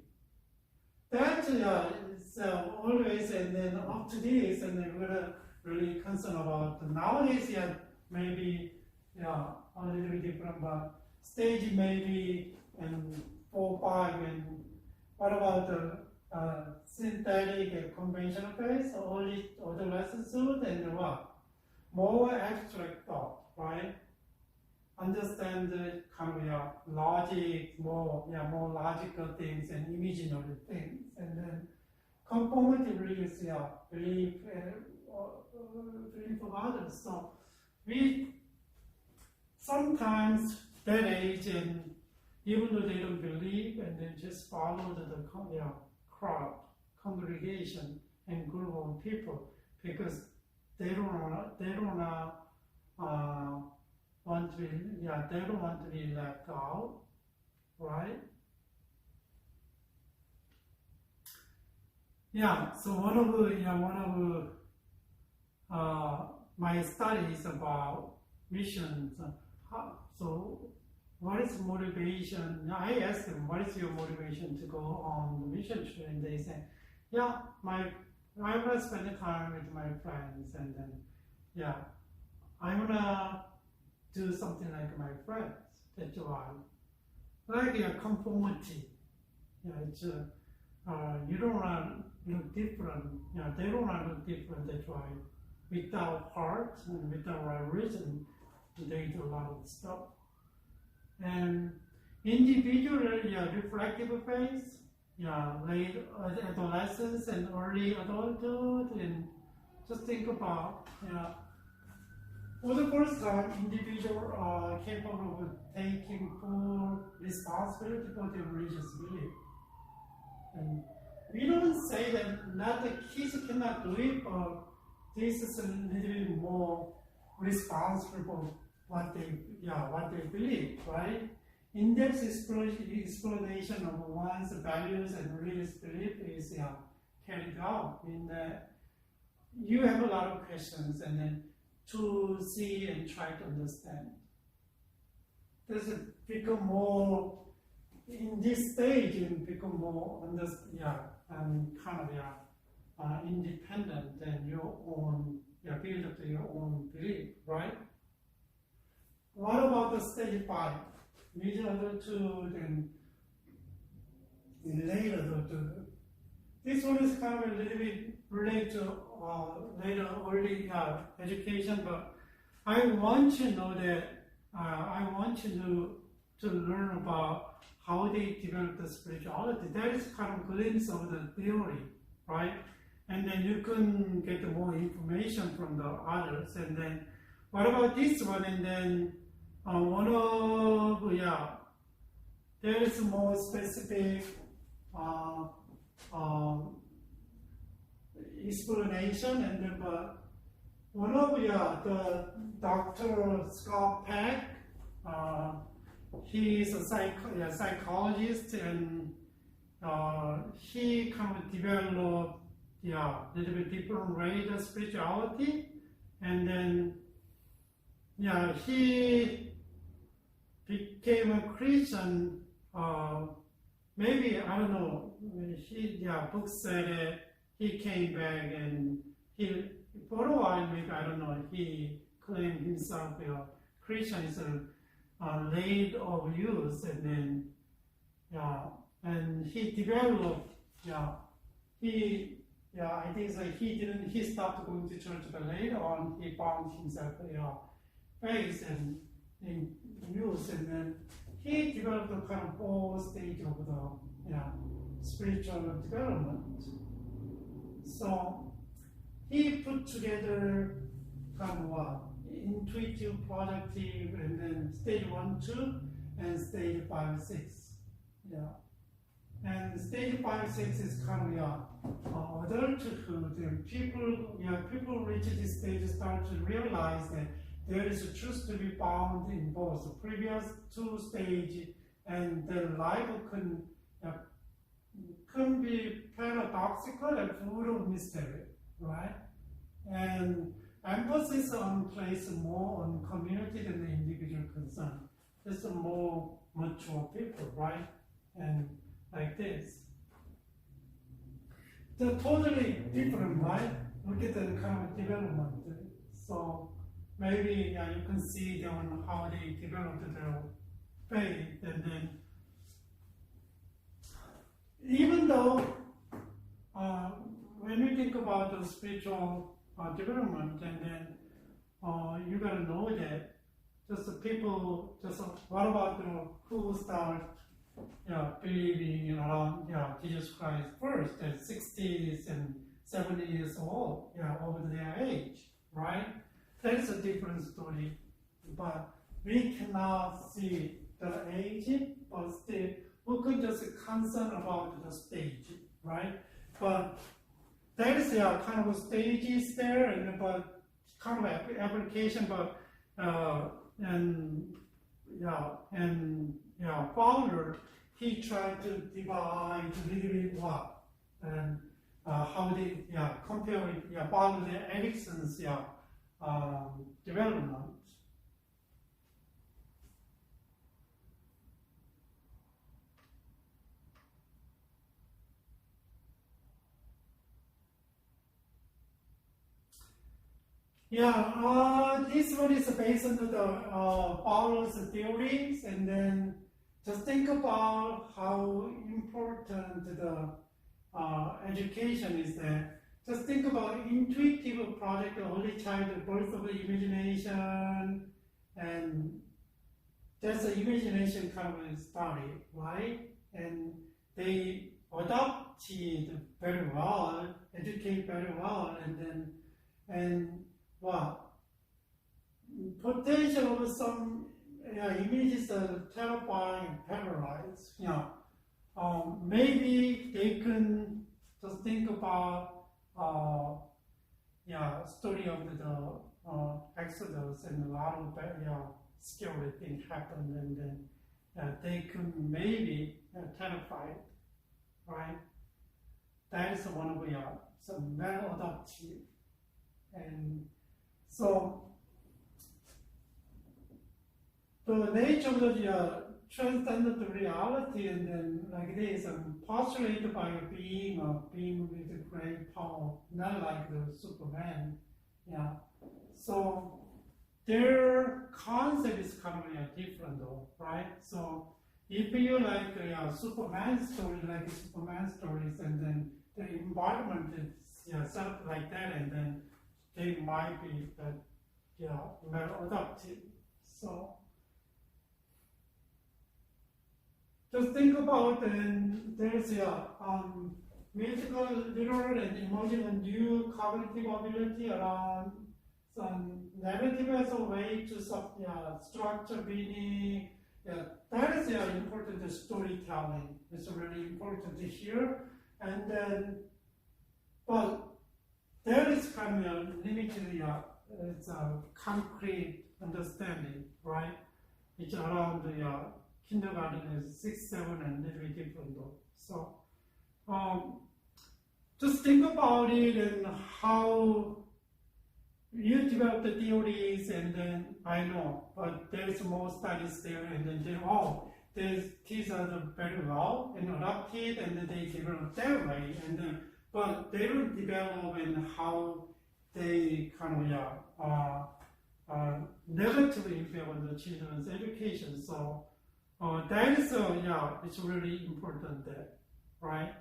That is always, and then up to this, and then we're really concerned about nowadays. Maybe a little bit different, but stage maybe and 4, 5, and what about the synthetic and conventional phase, early adolescence, and what? More abstract thought, right? Understand the kind of logic, more logical things and imaginary things, and then conformity beliefs, belief of others. So we sometimes that age, and even though they don't believe, and then just follow the crowd, congregation, and group of people, because they don't want to they don't want to be left out, right? So one of my studies about missions. So what is motivation? I asked them, what is your motivation to go on the mission trip? And they said, I want to spend the time with my friends, and then I want to do something like my friends. That's why. Like conformity. It's you don't want to look different. They don't want to look different. That's why. Without heart and without right reason, they do a lot of stuff. And individual, reflective phase, late adolescence and early adulthood, and just think about, for the first time, individuals are capable of taking full responsibility for their religious belief. And we don't say that the kids cannot do it, but this is a little bit more responsible for what they believe, right? In-depth explanation of one's values and religious belief is carried out in that you have a lot of questions and then to see and try to understand. Does it become more in this stage? It become more independent than your own, build up to your own belief, right? What about the stage 5? These are the two, then later this one is kind of a little bit related to later early education, but I want you to know that I want you to learn about how they develop the spirituality. That is kind of a glimpse of the theory, right? And then you can get more information from the others. And then what about this one? And then there is more specific explanation, and then one of the Dr. Scott Peck, he is a psychologist, and he kind of developed a little bit different way of spirituality, and then he became a Christian. Maybe I don't know. Book said it. He came back and he, for a while, maybe I don't know. He claimed himself Christian is late of use, and then and he developed I think so he stopped going to church, but later on he found himself faith and in use, and then he developed a kind of 4 stage of the spiritual development. So he put together kind of intuitive, productive, and then stage 1, 2, and stage 5, 6. And stage 5, 6 is kind of adulthood, and people reach this stage start to realize that there is a truth to be found in both the previous 2 stages, and their life can be paradoxical and full of mystery, right? And emphasis on place more on community than the individual concern. Just more mature people, right? And like this. They're totally different, right? Look at the kind of development. So maybe you can see on how they developed their faith, and then even though when we think about the spiritual development, and then you gotta know that just the people, what about who start believing around Jesus Christ first at 60s and 70 years old, over their age, right? That is a different story, but we cannot see the age, but still we could just concern about the stage, right? But that is kind of stages there, and but kind of application, but Fowler, he tried to divide a little bit what and how they compare with Fowler and Erickson's development. This one is based on the Fowler's theories, and then just think about how important the education is there. Just think about intuitive project, early childhood, birth of the imagination, and that's the imagination kind of story, right? And they adopt it very well, educate very well, and potential of some images are terrifying, paralyzed. Maybe they can just think about story of the Exodus, and a lot of scary things happened, and then they could maybe terrified, right? That is one of some well adopted, and so the nature of the transcendent reality, and then like this, postulated by a being with a great power, not like the Superman. Yeah. So their concept is kind of different, though, right? So if you like Superman stories, and then the environment is set up like that, and then they might be well adopted. So just think about, and there's mythical, literal, and emerging a new cognitive ability around some narrative as a way to structure meaning. That is important to storytelling. It's really important to hear. And then, but there is kind of limited, it's a concrete understanding, right? It's around the kindergarten is 6, 7, and a little bit different though. So just think about it and how you develop the theories, and then I know, but there's more studies there, and then these are very well and adopted, and then they develop that way, and then but they don't develop in how they kind of negatively impact on the children's education. So that is it's really important there, right?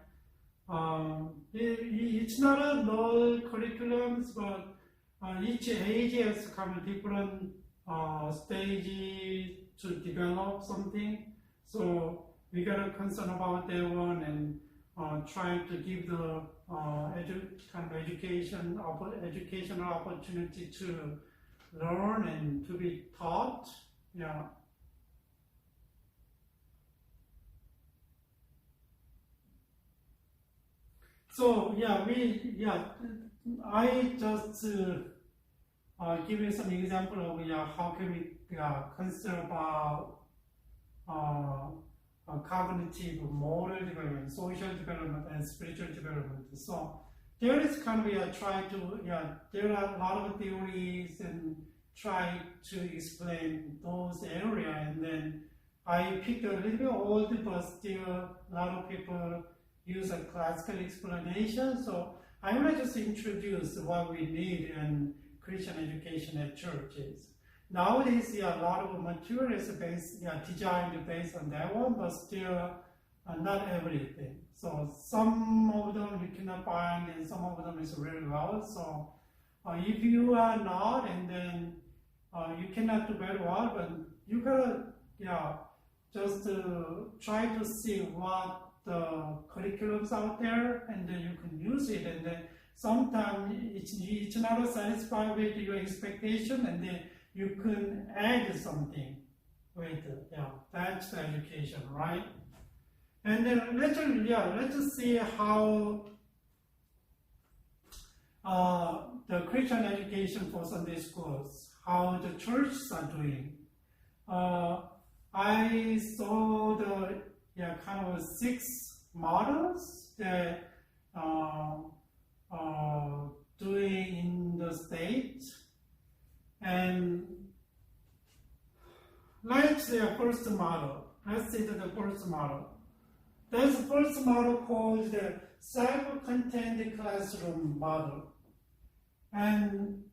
It's not a null curriculum, but each age has kind of different stages to develop something. So we gotta concern about that one, and trying to give the educational opportunity to learn and to be taught. Yeah. So I just give you some example of how can we consider about cognitive, moral development, social development, and spiritual development. So there is kind of try to there are a lot of theories and try to explain those areas, and then I picked a little bit old, but still a lot of people use a classical explanation. So I want to just introduce what we need in Christian education at churches. Nowadays, a lot of materials designed based on that one, but still not everything. So some of them you cannot find, and some of them is really well. So if you are not, and then you cannot do very well, but you gotta just try to see what the curriculums out there, and then you can use it, and then sometimes it's not satisfied with your expectation, and then you can add something with it. That's the education, right? And then let's see how the Christian education for Sunday schools, how the churches are doing. I saw the kind of 6 models that doing in the state, and let's say the first model. Let's see the first model. There's the first model called the self-contained classroom model, and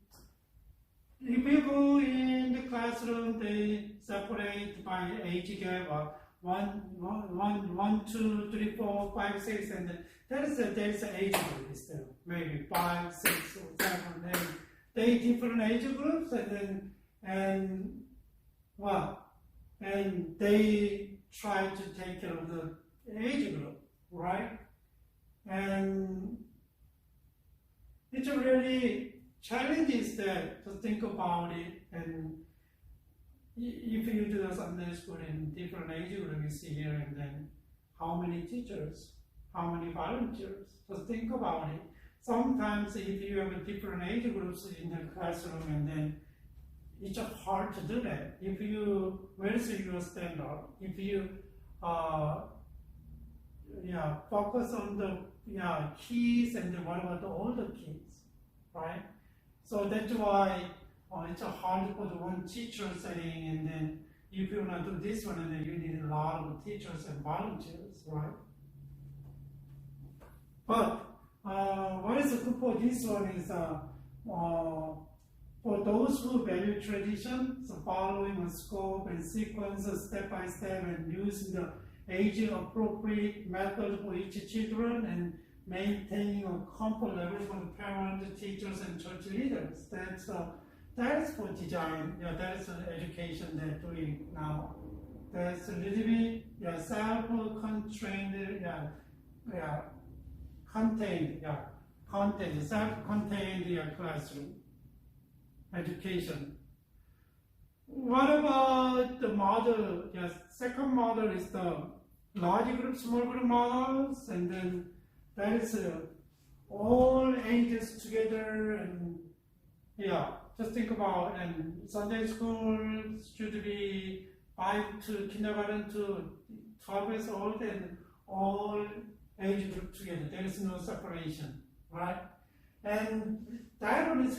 if you go in the classroom, they separate by age gap. 1, 2, 3, 4, 5, 6, and then there's an age group still, maybe 5, 6, or 7, 8. They different age groups, and they try to take care of the age group, right? And it's a really challenge that to think about it, and if you do the Sunday school in different age groups, you see here, and then how many teachers, how many volunteers? Just think about it. Sometimes if you have different age groups in the classroom, and then it's hard to do that. If you, where's your standard? If you focus on the kids, and then what about the older kids, right? So that's why it's hard for the one teacher setting, and then if you want to do this one, and then you need a lot of teachers and volunteers, right? But what is good for this one is for those who value tradition, so following a scope and sequence step by step, and using the age-appropriate method for each children, and maintaining a comfort level for the parents, teachers, and church leaders. That's for design. That's education they're doing now. That's a little bit self-contained, self-contained classroom education. What about the model? Second model is the large group, small group models, and then that is all ages together, and just think about, and Sunday school should be 5 to kindergarten to 12 years old, and all age group together. There is no separation, right? And that one is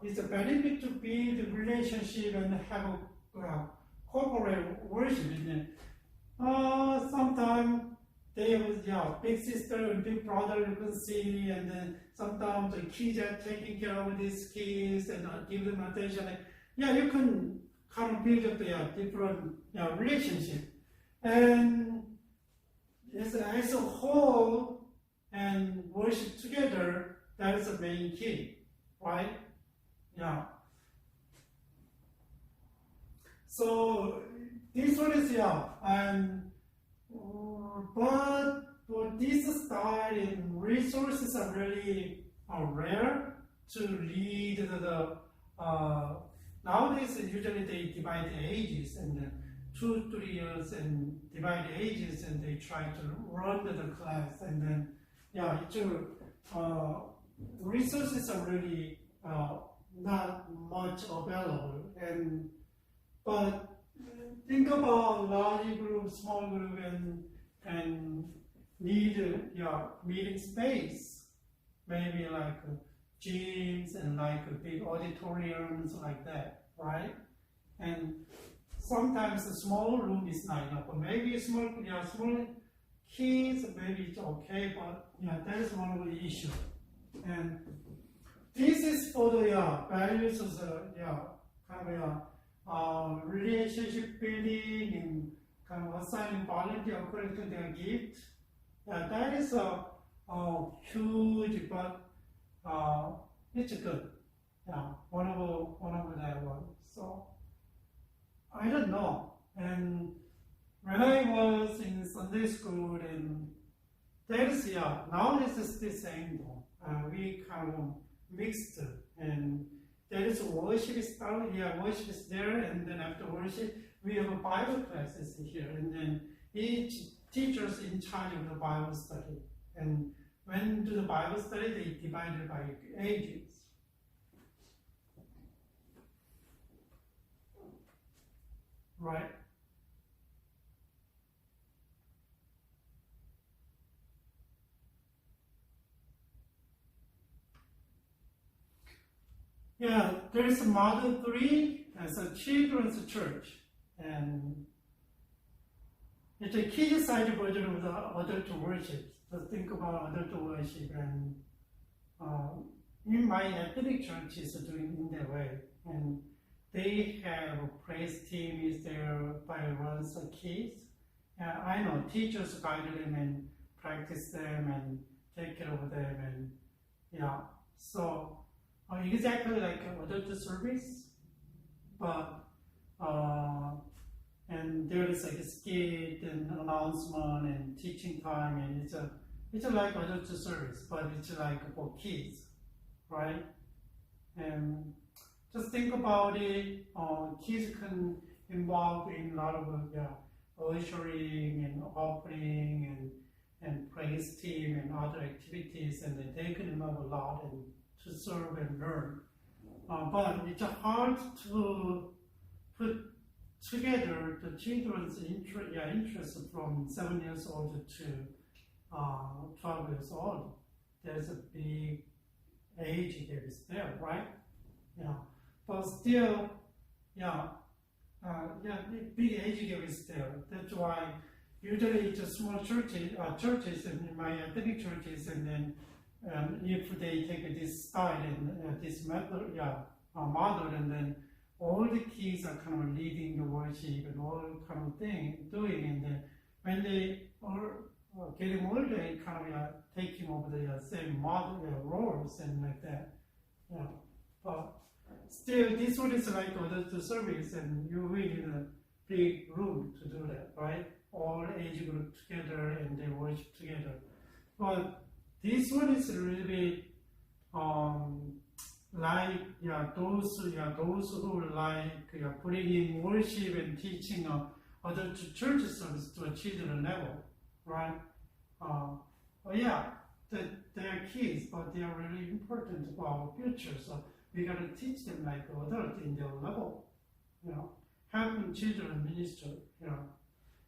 it's a benefit to build the relationship and have a corporate worship in it. Sometimes they have big sister and big brother you can see, and then sometimes the kids are taking care of these kids and give them attention. You can kind of build up the different relationship. And as a whole and worship together, that is the main key, right? So this one is and but for this style, and resources are really rare to lead the nowadays usually they divide the ages, and 2-3 years and divide the ages, and they try to run the class, and then resources are really not much available, but think about large group, small group, and need meeting space, maybe like gyms and like big auditoriums like that, right? And sometimes a small room is not enough, but maybe small kids, maybe it's okay, but that is one of the issues. And this is for the values of the relationship building, and kind of assigning volunteer according to their gift. That is huge, but it's good. One of that one. So I don't know. And when I was in Sunday school, and that is now this is the same. We kind of mixed, and there is worship style. Worship is there, and then after worship we have Bible classes here, and then each teacher is in charge of the Bible study. And when do the Bible study, they divide it by ages. Right? There is a Model 3 as a children's church, and it's a kid-sized version of the adult worship. Just think about adult worship, and in my ethnic church is doing in that way, and they have a praise team is there by runs the kids. I know teachers guide them and practice them and take care of them, and so exactly like adult service, but and there is like a skit and announcement and teaching time, and it's like adult service, but it's like for kids, right? And just think about it. Kids can involve in a lot of ushering and opening and praise team and other activities, and then they can involve a lot and to serve and learn. But it's hard to put together the children's interest from 7 years old to 12 years old. There's a big age gap is there, right? Yeah, but still, big age gap is there. That's why usually it's a small churches and in my ethnic churches, and then if they take this style and this method, model, and then all the kids are kind of leading the worship and all kind of thing doing, and then when they are getting older, they kind of taking over the same model roles and like that. Yeah, but still, this one is like the service, and you really need a big room to do that, right? All age group together and they worship together. But this one is really like those who like putting in worship and teaching other church service to a children level, right? They're kids, but they are really important for our future. So we gotta teach them like adults in their level, helping children minister,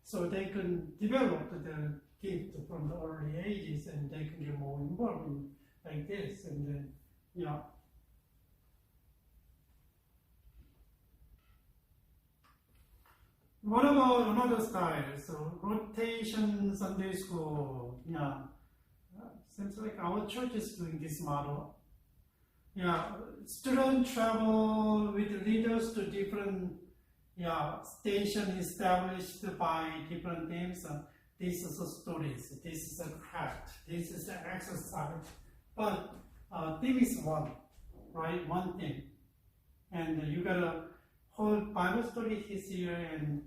so they can develop the gift from the early ages, and they can get more involved in like this, and then What about another style? So rotation Sunday school. Seems like our church is doing this model. Students travel with leaders to different stations established by different themes. This is a stories, this is a craft, this is an exercise. But theme is one, right? One thing. And you gotta hold Bible story this year, and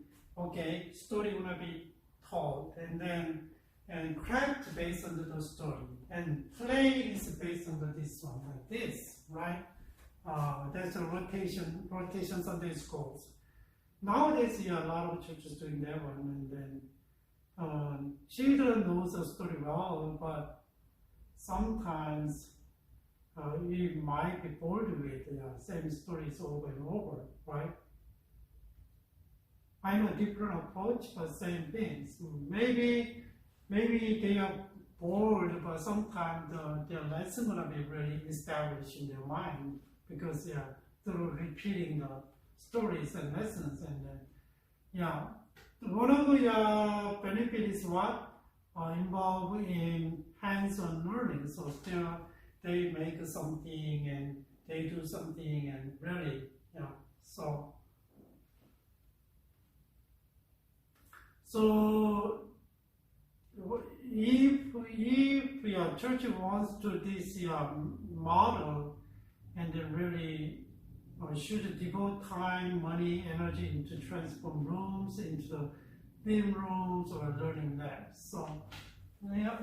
story gonna be told, and craft based on the story, and play is based on this one, like this, right? That's a rotation Sunday schools. Nowadays, a lot of churches doing that one, and then children knows the story well, but sometimes we might be bored with same stories over and over, right? I know different approach, but same things. Maybe they are bored, but sometimes their lesson gonna be really established in their mind, because through repeating the stories and lessons, and one of the benefit is what involved in hands-on learning. So still they make something and they do something, and really So if your church wants to this model, and then really should devote time, money, energy into transform rooms into the theme rooms or learning labs. So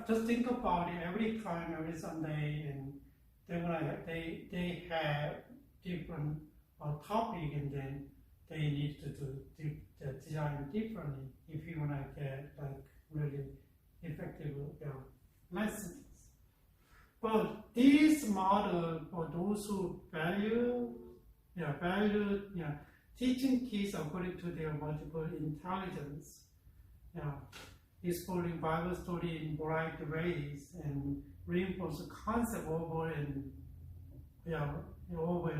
just think about it every time, every Sunday, and they have different topic, and then they need to do the design differently if you want to get like really effective lessons. But this model, for those who value teaching kids according to their multiple intelligence, exploring Bible story in variety ways, and reinforce the concept over and over,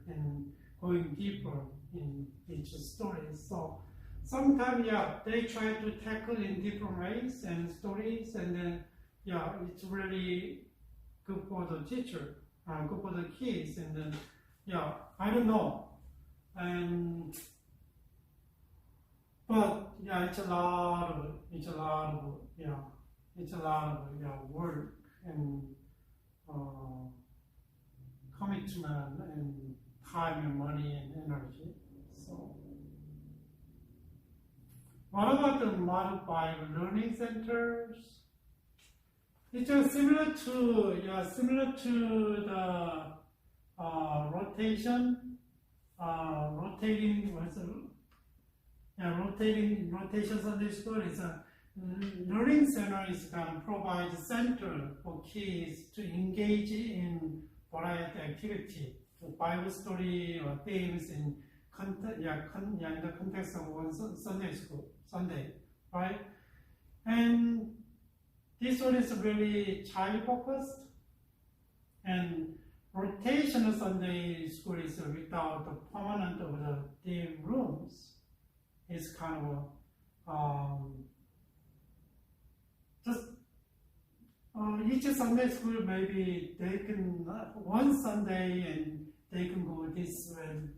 and going deeper in each story. So sometimes they try to tackle in different ways and stories, and then it's really good for the teacher, good for the kids, and then I don't know, but it's a lot of work and commitment and time and money and energy. So what about the Model Bible learning centers? It's similar to the rotation Sunday school. learning center is kind of provide center for kids to engage in variety activity, Bible study or themes in the context of one Sunday, right? And this one is really child focused, and rotational Sunday school is without the permanent of the theme rooms. It's kind of just each Sunday school maybe they can one Sunday and they can go this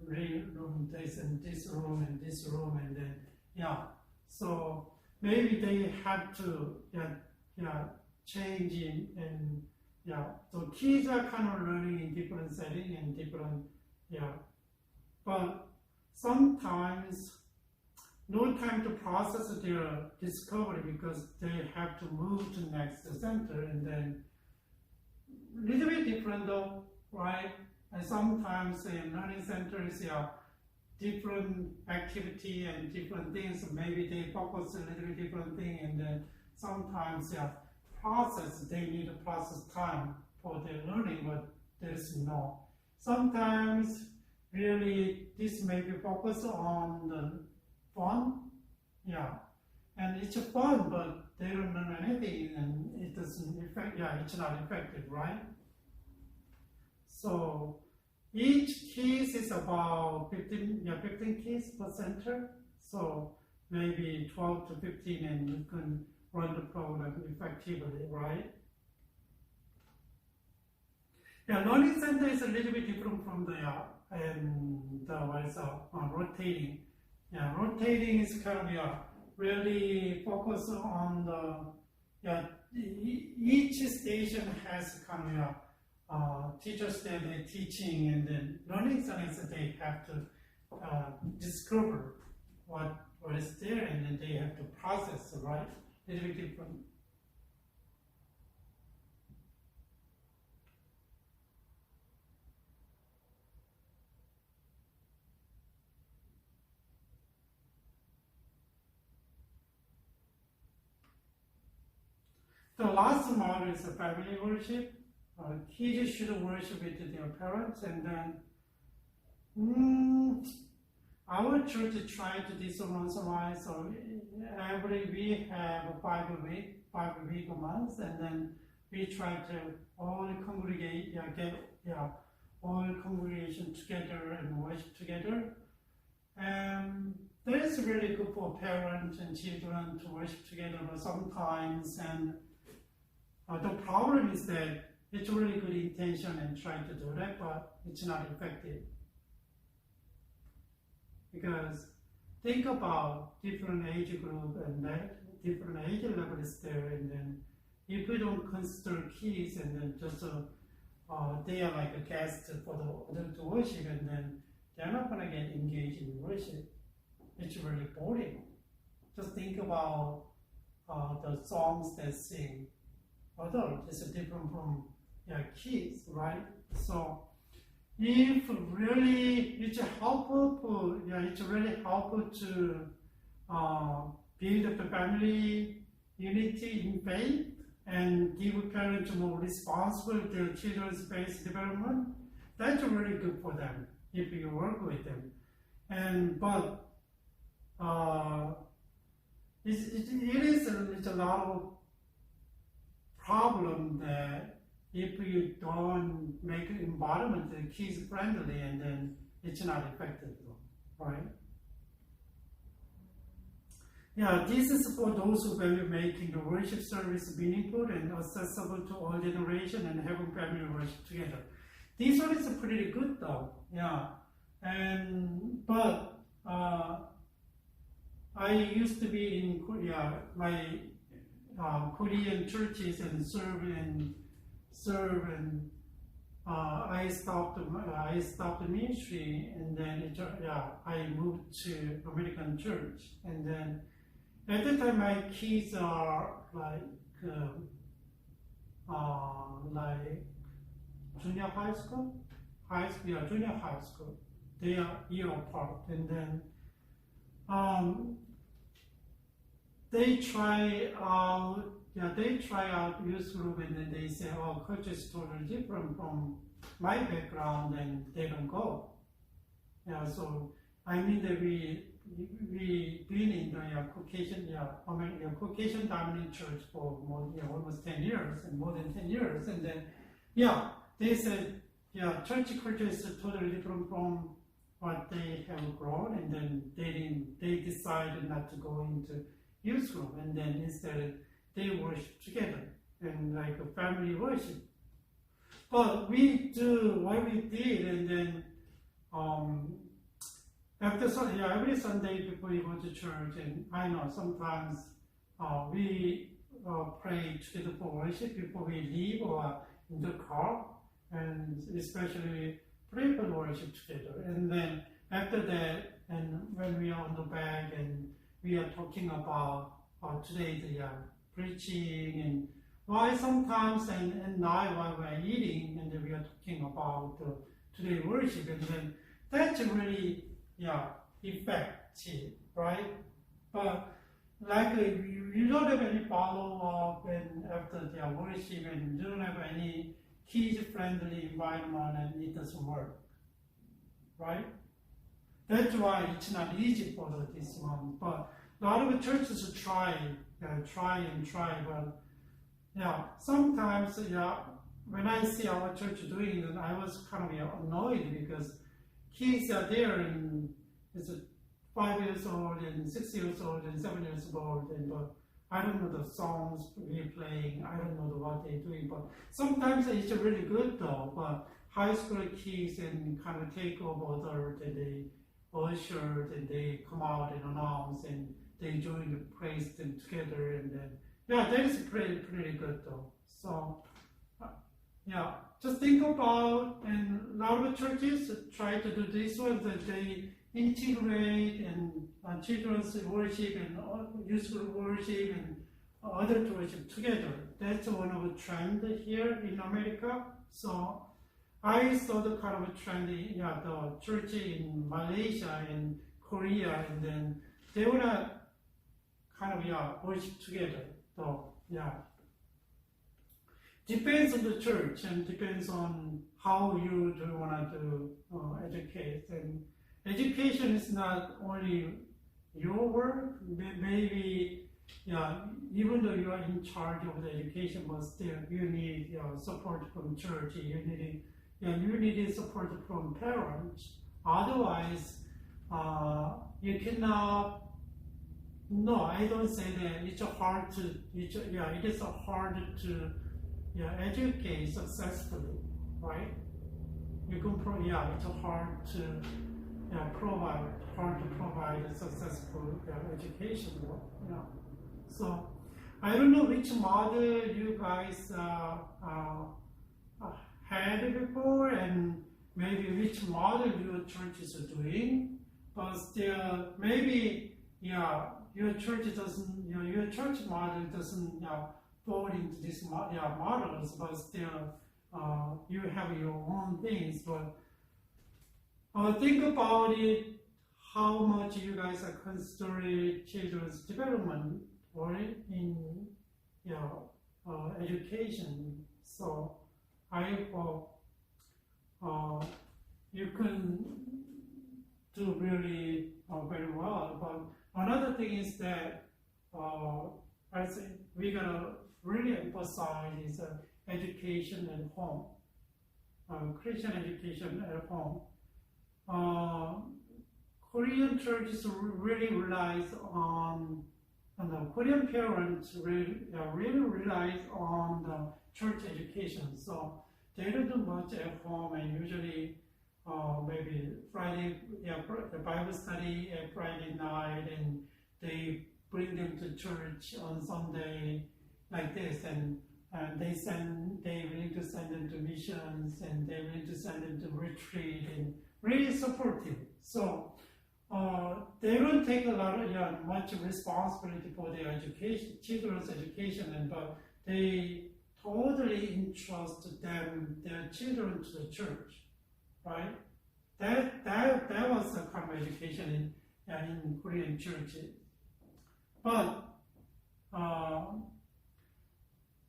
room, this and this room and this room, and then so maybe they have to change in, and so kids are kind of learning in different setting and different but sometimes no time to process their discovery because they have to move to next center, and then a little bit different though, right? And sometimes in learning centers, different activity and different things. Maybe they focus a little bit different thing, and then sometimes process. They need a process time for their learning, but there's no. Sometimes really this may be focused on the fun, and it's fun, but they don't learn anything, and it doesn't affect. It's not effective, right? So each case is about 15 kids per center. So maybe 12 to 15, and you can run the program effectively, right? Learning center is a little bit different from rotating. Rotating is kind of really focused on each station has kind of teachers that they're teaching, and then learning centers that they have to discover what is there, and then they have to process, right? A little bit different. The last model is family worship. Kids should worship with their parents, and then our church tried to do this once in a while. So every week have a 5-week months, and then we try to all congregate, all congregation together and worship together. And that is really good for parents and children to worship together, but sometimes the problem is that it's really good intention and trying to do that, but it's not effective. Because think about different age group and that different age level is there, and then if we don't consider kids and then just they are like a guest for the worship, and then they're not gonna get engaged in worship. It's really boring. Just think about the songs they sing. Although it's different from kids, right? So if really it's helpful, it's really helpful to build the family unity in faith and give parents more responsibility to their children's faith development. That's really good for them if you work with them. But it's a lot of problem that if you don't make an environment that kids friendly, and then it's not effective, right? This is for those who value making the worship service meaningful and accessible to all generations and having family worship together. This one is pretty good though, but I used to be in Korea, Korean churches and serve, and I stopped the ministry, and then I moved to American church, and then at the time my kids are like junior high school, junior high school. They are year apart, and then they try out youth group, and then they say, oh, culture is totally different from my background, and they don't go. Yeah, so I mean that we been in the Caucasian dominant church for more, almost 10 years, and more than 10 years, and then they said church culture is totally different from what they have grown, and then they decided not to go into youth group, and then instead they worship together and like a family worship. But we do what we did, and then after every Sunday before we go to church, and I know sometimes we pray together for worship before we leave or in the car, and especially pray for worship together. And then after that, and when we are on the back and we are talking about today's preaching, and why sometimes and now while we're eating, and then we are talking about today's worship, and then that's really effective, right? But like you don't have any follow-up and after their worship, and you don't have any kids-friendly environment, and it doesn't work, right? That's why it's not easy for this one. But a lot of churches try, but sometimes when I see our church doing it, I was kind of annoyed because kids are there and it's 5 years old and 6 years old and 7 years old, and but I don't know the songs we're playing, I don't know what they're doing, but sometimes it's really good though. But high school kids and kind of take over and they usher, and they come out and announce, and they join the praise them together, and then that is pretty good though. So just think about, and a lot of churches try to do this one, that they integrate and children's worship and youth group worship and other worship together. That's one of the trend here in America. So I saw the kind of a trend in the church in Malaysia and Korea, and then they wanna kind of worship together. So depends on the church and depends on how you do want to educate. And education is not only your work. Maybe even though you are in charge of the education, but still you need support from church. You need support from parents. Otherwise, you cannot. No, I don't say that. It is hard to educate successfully, right? You can it's hard to provide a successful education. So I don't know which model you guys had before, and maybe which model your church is doing, but still maybe your church doesn't, your church model doesn't fall into these models, but still you have your own things. But think about it, how much you guys are considering children's development, right, in education. So I hope you can do really very well. But another thing is that I think we gotta really emphasize is education at home, Christian education at home. Korean churches really relies on, Korean parents really relies on the church education. So they don't do much at home, and usually maybe Friday, the Bible study at Friday night, and they bring them to church on Sunday like this, and they willing to send them to missions, and they willing to send them to retreat, and really supportive. So they don't take a lot of much responsibility for their education, children's education, but they totally entrust their children to the church, right? That was the kind of education in Korean churches. But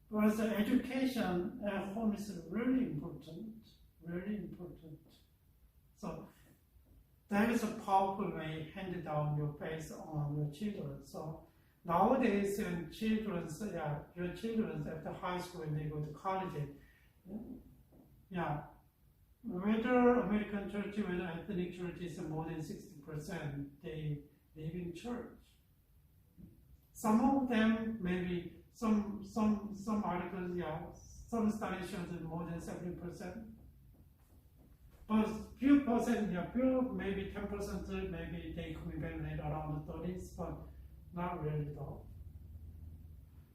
Whereas the education at home is really important, very important. So that is a powerful way handed down your faith on your children. So nowadays, when your children after high school when they go to college, whether American church, whether ethnic church is more than 60%, they live in church. Some of them, maybe some articles, some studies show that more than 70%. But few percent, maybe 10%, maybe they come back later around the 30s, but not really though.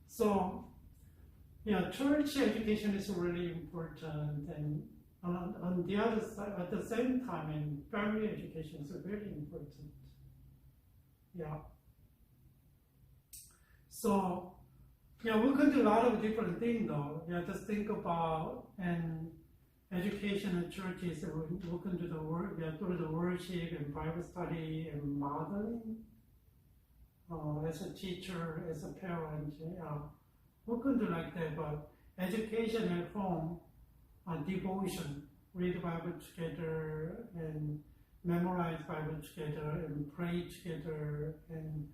So, church education is really important, and on the other side, at the same time, and family education is very important. So, we could do a lot of different things though. Just think about and education at churches. We can do the work. Through the worship and Bible study and modeling. As a teacher, as a parent, we can do like that. But education at home, devotion, read the Bible together and memorize Bible together and pray together and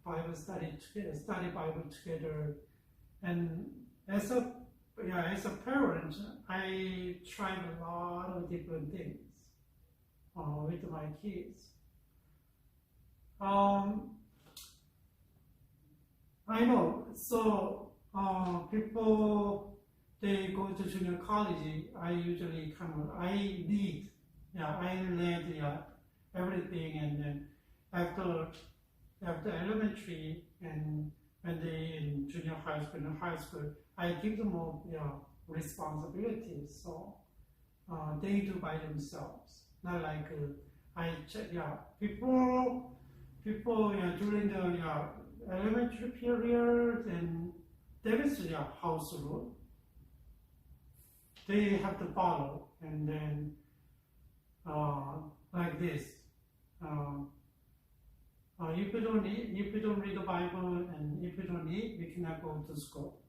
Bible study Bible together. And as a parent, I tried a lot of different things with my kids. I know. So people they go to junior college. I usually I lead everything, and then after elementary and when they in junior high school and high school, I give them more responsibilities. So they do by themselves. Not like I check. People during the elementary period, and there is house rule. They have to follow, and then like this. If you don't read the Bible, and if you don't eat, we cannot go to school.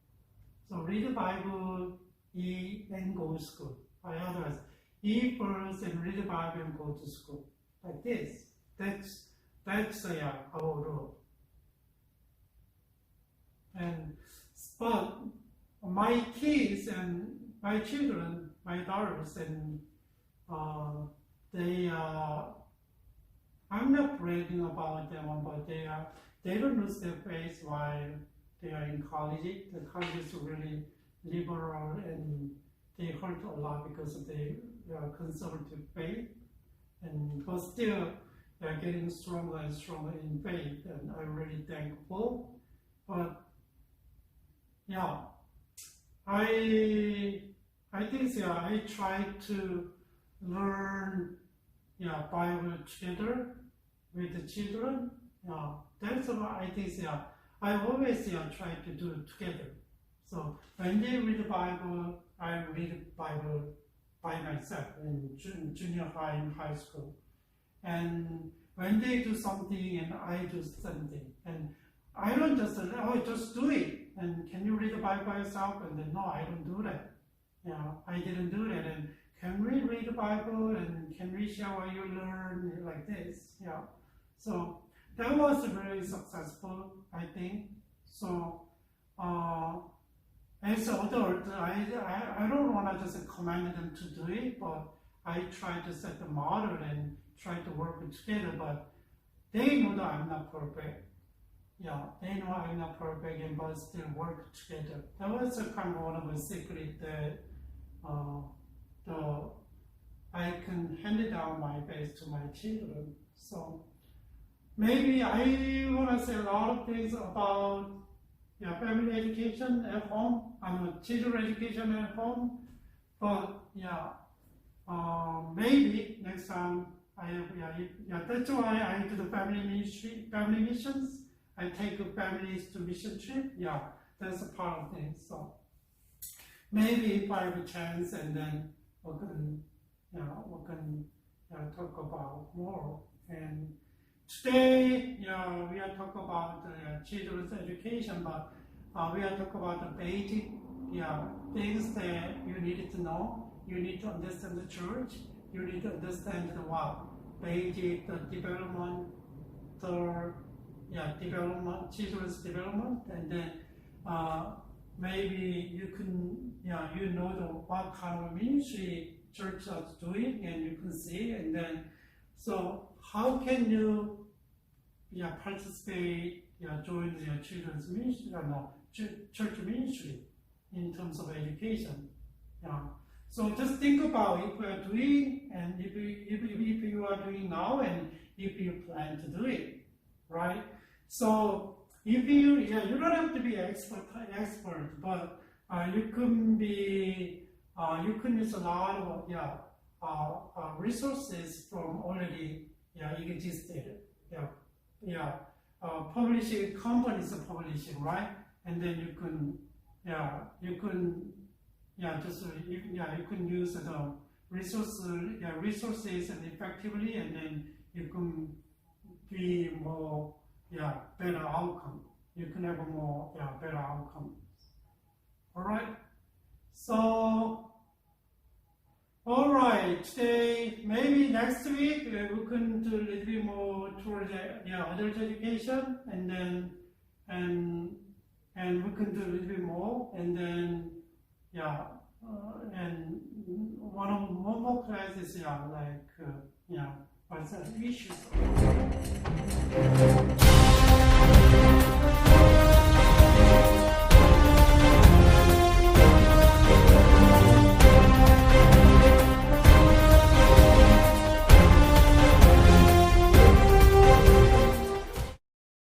So read the Bible, eat, and go to school. Otherwise, eat first and read the Bible and go to school. Like this. That's our rule. But my kids and my children, my daughters, and I'm not bragging about them, but they don't lose their faith while they are in college. The college is really liberal, and they hurt a lot because of their conservative faith, but still they are getting stronger and stronger in faith, and I'm really thankful. But I think I try to learn Bible together with the children. That's what I think. I always try to do it together. So when they read the Bible, I read the Bible by myself in junior high and high school. And when they do something and I do something, and I don't just say, just do it. And can you read the Bible by yourself? And then, no, I don't do that. I didn't do that. And can we read the Bible? And can we share what you learn like this? So that was very successful, I think. So as an adult, I don't want to just command them to do it, but I try to set the model and try to work together. But they know that I'm not perfect. They know I'm not perfect, but still work together. That was kind of one of the secrets that I can hand down my faith to my children. So maybe I want to say a lot of things about family education at home, children education at home. But maybe next time that's why I do the family missions. I take families to mission trip. That's a part of things. So maybe if I have a chance, and then we can talk about more. And today, we are talking about children's education, but we are talking about the basic things that you need to know. You need to understand the church. You need to understand the basic development, children's development, and then maybe you can, what kind of ministry church is doing, and you can see, and then, so how can you, participate, join your children's ministry or church ministry in terms of education? So just think about if we are doing, and if you are doing now, and if you plan to do it, right? So if you don't have to be expert, but you can be, you can use a lot of resources from already existed, publishing companies are publishing, right? And then you can you can use the resources and effectively, and then you can be more better outcome. You can have a more better outcome. All right. So all right. Today, maybe next week we can do a little bit more towards adult education, and then and we can do a little bit more, and then and one more classes what's that issues.